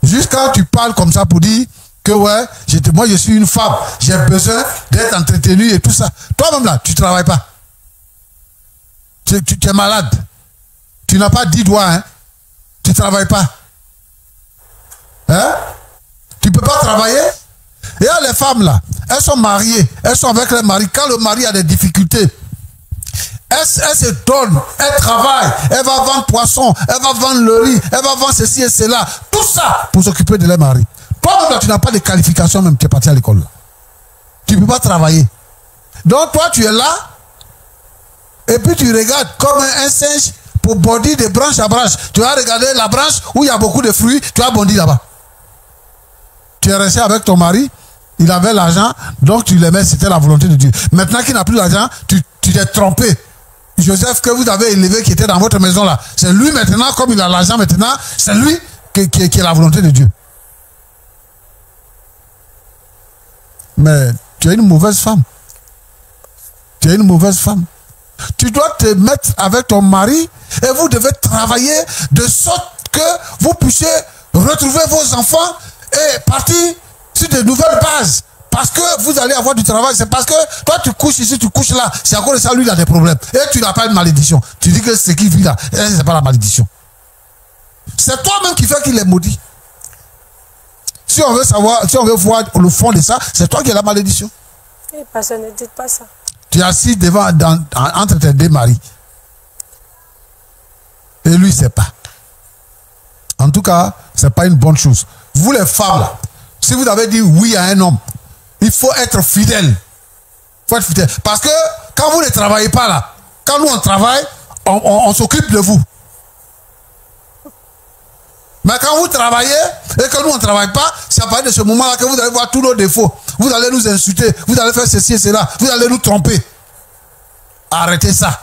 Jusqu'à tu parles comme ça pour dire que ouais, moi je suis une femme, j'ai besoin d'être entretenue et tout ça. Toi-même là, tu ne travailles pas. Tu es malade. Tu n'as pas 10 doigts, hein. Tu ne travailles pas. Hein? Tu ne peux pas travailler. Et là, les femmes là, elles sont mariées, elles sont avec leur mari. Quand le mari a des difficultés, elle se donne, elle travaille, elle va vendre poisson, elle va vendre le riz, elle va vendre ceci et cela, tout ça pour s'occuper de leur mari. Toi-même, tu n'as pas de qualification, même tu es parti à l'école. Tu ne peux pas travailler. Donc toi, tu es là, et puis tu regardes comme un singe pour bondir de branche à branche. Tu vas regarder la branche où il y a beaucoup de fruits, tu vas bondir là-bas. Tu es resté avec ton mari, il avait l'argent, donc tu l'aimais, c'était la volonté de Dieu. Maintenant qu'il n'a plus l'argent, tu t'es trompé. Joseph que vous avez élevé qui était dans votre maison là, c'est lui maintenant, comme il a l'argent maintenant, c'est lui qui est la volonté de Dieu. Mais tu es une mauvaise femme. Tu es une mauvaise femme. Tu dois te mettre avec ton mari et vous devez travailler de sorte que vous puissiez retrouver vos enfants et partir sur de nouvelles bases. Parce que vous allez avoir du travail, c'est parce que toi tu couches ici, tu couches là, c'est à cause de ça, lui il a des problèmes. Et tu n'as pas une malédiction. Tu dis que ce qu'il vit là, c'est pas la malédiction. C'est toi-même qui fait qu'il est maudit. Si on veut savoir, si on veut voir le fond de ça, c'est toi qui as la malédiction. Oui, pasteur, ne dites pas ça. Tu es assis devant, entre tes deux maris. Et lui, il ne sait pas. En tout cas, ce n'est pas une bonne chose. Vous les femmes, là, si vous avez dit oui à un homme, il faut être fidèle. Il faut être fidèle. Parce que quand vous ne travaillez pas là, quand nous on travaille, on s'occupe de vous. Mais quand vous travaillez et que nous on ne travaille pas, c'est à partir de ce moment-là que vous allez voir tous nos défauts. Vous allez nous insulter, vous allez faire ceci et cela, vous allez nous tromper. Arrêtez ça.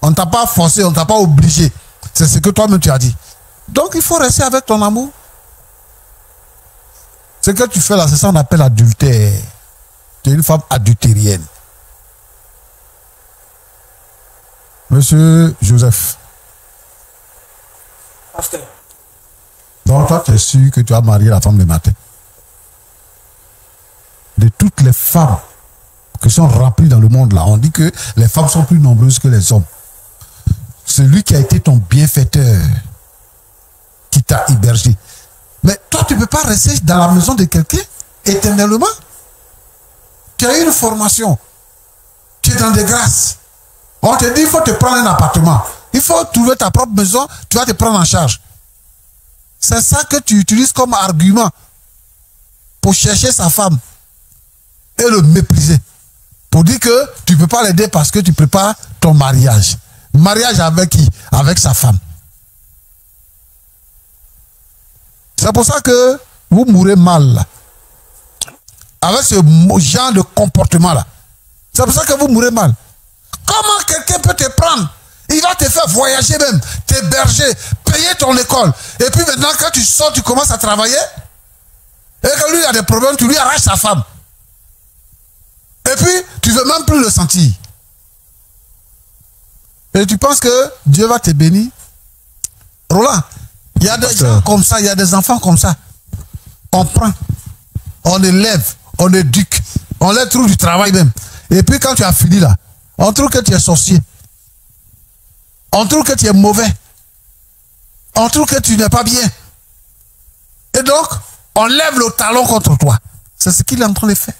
On ne t'a pas forcé, on ne t'a pas obligé. C'est ce que toi-même tu as dit. Donc il faut rester avec ton amour. Ce que tu fais là, c'est ça qu'on appelle adultère. Tu es une femme adultérienne. Monsieur Joseph. Pasteur. Donc toi, tu es sûr que tu as marié la femme le matin. De toutes les femmes qui sont remplies dans le monde là, on dit que les femmes sont plus nombreuses que les hommes. Celui qui a été ton bienfaiteur, qui t'a hébergé. Mais toi, tu ne peux pas rester dans la maison de quelqu'un éternellement. Tu as eu une formation. Tu es dans des grâces. On te dit, il faut te prendre un appartement. Il faut trouver ta propre maison, tu vas te prendre en charge. C'est ça que tu utilises comme argument pour chercher sa femme et le mépriser. Pour dire que tu ne peux pas l'aider parce que tu prépares ton mariage. Mariage avec qui? Avec sa femme. C'est pour ça que vous mourrez mal là. Avec ce genre de comportement là. C'est pour ça que vous mourrez mal. Comment quelqu'un peut te prendre? Il va te faire voyager même, t'héberger, payer ton école. Et puis maintenant, quand tu sors, tu commences à travailler. Et que lui a des problèmes, tu lui arraches sa femme. Et puis, tu ne veux même plus le sentir. Et tu penses que Dieu va te bénir? Roland, il y a des gens comme ça, il y a des enfants comme ça. On prend, on élève, on éduque, on leur trouve du travail même. Et puis quand tu as fini là, on trouve que tu es sorcier. On trouve que tu es mauvais. On trouve que tu n'es pas bien. Et donc, on lève le talon contre toi. C'est ce qu'il est en train de faire.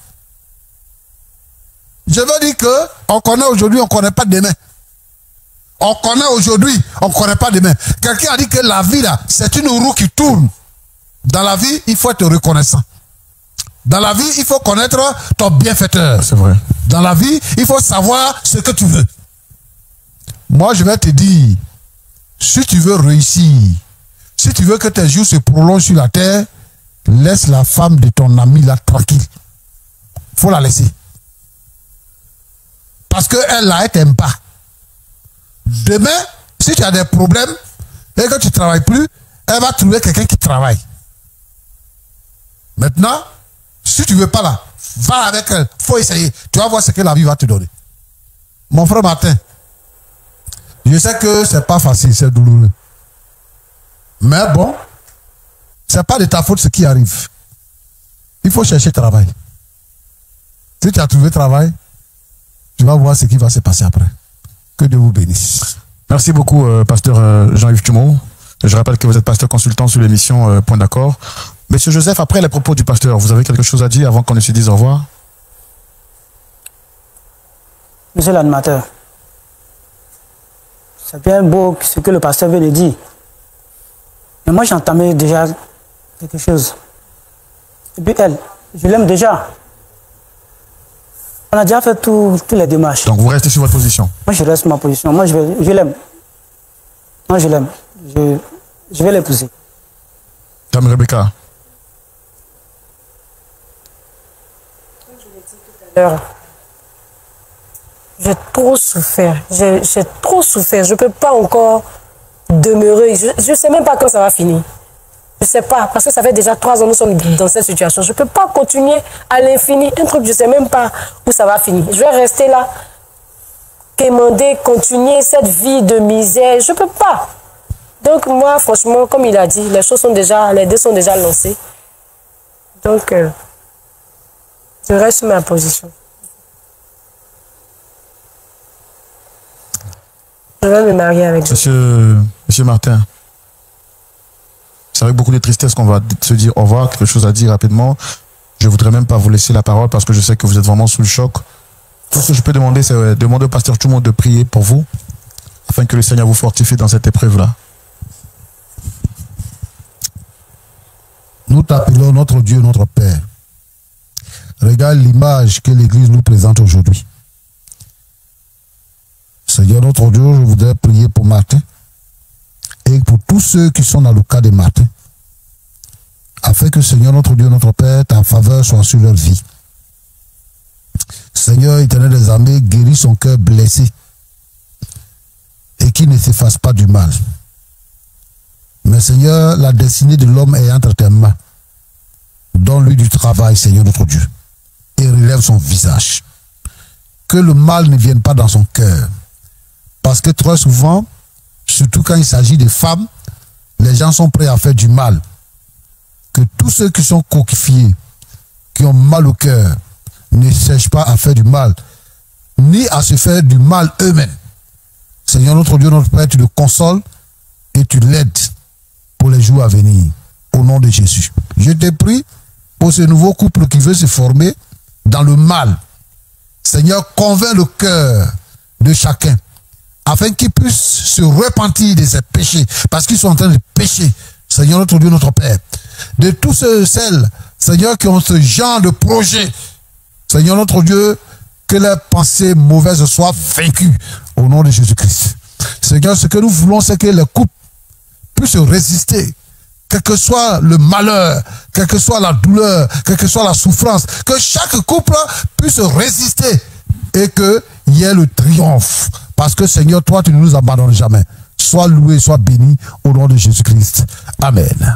Je veux dire que on connaît aujourd'hui, on ne connaît pas demain. On connaît aujourd'hui, on ne connaît pas demain. Quelqu'un a dit que la vie, là, c'est une roue qui tourne. Dans la vie, il faut être reconnaissant. Dans la vie, il faut connaître ton bienfaiteur. C'est vrai. Dans la vie, il faut savoir ce que tu veux. Moi, je vais te dire, si tu veux réussir, si tu veux que tes jours se prolongent sur la terre, laisse la femme de ton ami là tranquille. faut la laisser. Parce qu'elle là, elle t'aime pas. Demain, si tu as des problèmes et que tu ne travailles plus, elle va trouver quelqu'un qui travaille. Maintenant, si tu ne veux pas là, va avec elle. Il faut essayer. Tu vas voir ce que la vie va te donner. Mon frère Martin, je sais que ce n'est pas facile, c'est douloureux. Mais bon, ce n'est pas de ta faute ce qui arrive. Il faut chercher travail. Si tu as trouvé travail, tu vas voir ce qui va se passer après. Que Dieu vous bénisse. Merci beaucoup, pasteur Jean-Yves Tumo. Je rappelle que vous êtes pasteur consultant sur l'émission Point d'accord. Monsieur Joseph, après les propos du pasteur, vous avez quelque chose à dire avant qu'on ne se dise au revoir? Monsieur l'animateur, c'est bien beau ce que le pasteur vient de dire. Mais moi, j'entamais déjà quelque chose. Et puis elle, je l'aime déjà. On a déjà fait toutes les démarches. Donc vous restez sur votre position? Moi, je reste sur ma position. Moi, je l'aime. Moi, je l'aime. Je vais l'épouser. Dame Rebecca. J'ai trop souffert. J'ai trop souffert. Je ne peux pas encore demeurer. Je ne sais même pas quand ça va finir. Je ne sais pas. Parce que ça fait déjà 3 ans que nous sommes dans cette situation. Je ne peux pas continuer à l'infini. Un truc, je ne sais même pas où ça va finir. Je vais rester là, quémander, continuer cette vie de misère. Je ne peux pas. Donc moi, franchement, comme il a dit, les dés sont déjà lancés. Donc, je reste sur ma position. Je vais me marier avec lui. Monsieur Martin, c'est avec beaucoup de tristesse qu'on va se dire au revoir, quelque chose à dire rapidement. Je ne voudrais même pas vous laisser la parole parce que je sais que vous êtes vraiment sous le choc. Tout ce que je peux demander, c'est demander au pasteur tout le monde de prier pour vous, afin que le Seigneur vous fortifie dans cette épreuve-là. Nous t'appelons notre Dieu, notre Père. Regarde l'image que l'Église nous présente aujourd'hui. Seigneur notre Dieu, je voudrais prier pour Martin et pour tous ceux qui sont dans le cas de Martin, afin que Seigneur notre Dieu, notre Père, ta faveur soit sur leur vie. Seigneur éternel des armées, guéris son cœur blessé et qu'il ne s'efface pas du mal. Mais Seigneur, la destinée de l'homme est entre tes mains. Donne-lui du travail, Seigneur notre Dieu, et relève son visage. Que le mal ne vienne pas dans son cœur. Parce que très souvent, surtout quand il s'agit de femmes, les gens sont prêts à faire du mal. Que tous ceux qui sont coquillés, qui ont mal au cœur, ne cherchent pas à faire du mal, ni à se faire du mal eux-mêmes. Seigneur notre Dieu, notre Père, tu le consoles et tu l'aides pour les jours à venir. Au nom de Jésus. Je te prie pour ce nouveau couple qui veut se former dans le mal. Seigneur, convainc le cœur de chacun afin qu'ils puissent se repentir de ses péchés parce qu'ils sont en train de pécher. Seigneur notre Dieu, notre Père. De tous ceux et celles, Seigneur, qui ont ce genre de projet. Seigneur notre Dieu, que leurs pensées mauvaises soient vaincues au nom de Jésus-Christ. Seigneur, ce que nous voulons, c'est que les couples puissent résister. Quel que soit le malheur, quelle que soit la douleur, quelle que soit la souffrance, que chaque couple puisse résister et qu'il y ait le triomphe. Parce que Seigneur, toi, tu ne nous abandonnes jamais. Sois loué, sois béni au nom de Jésus-Christ. Amen.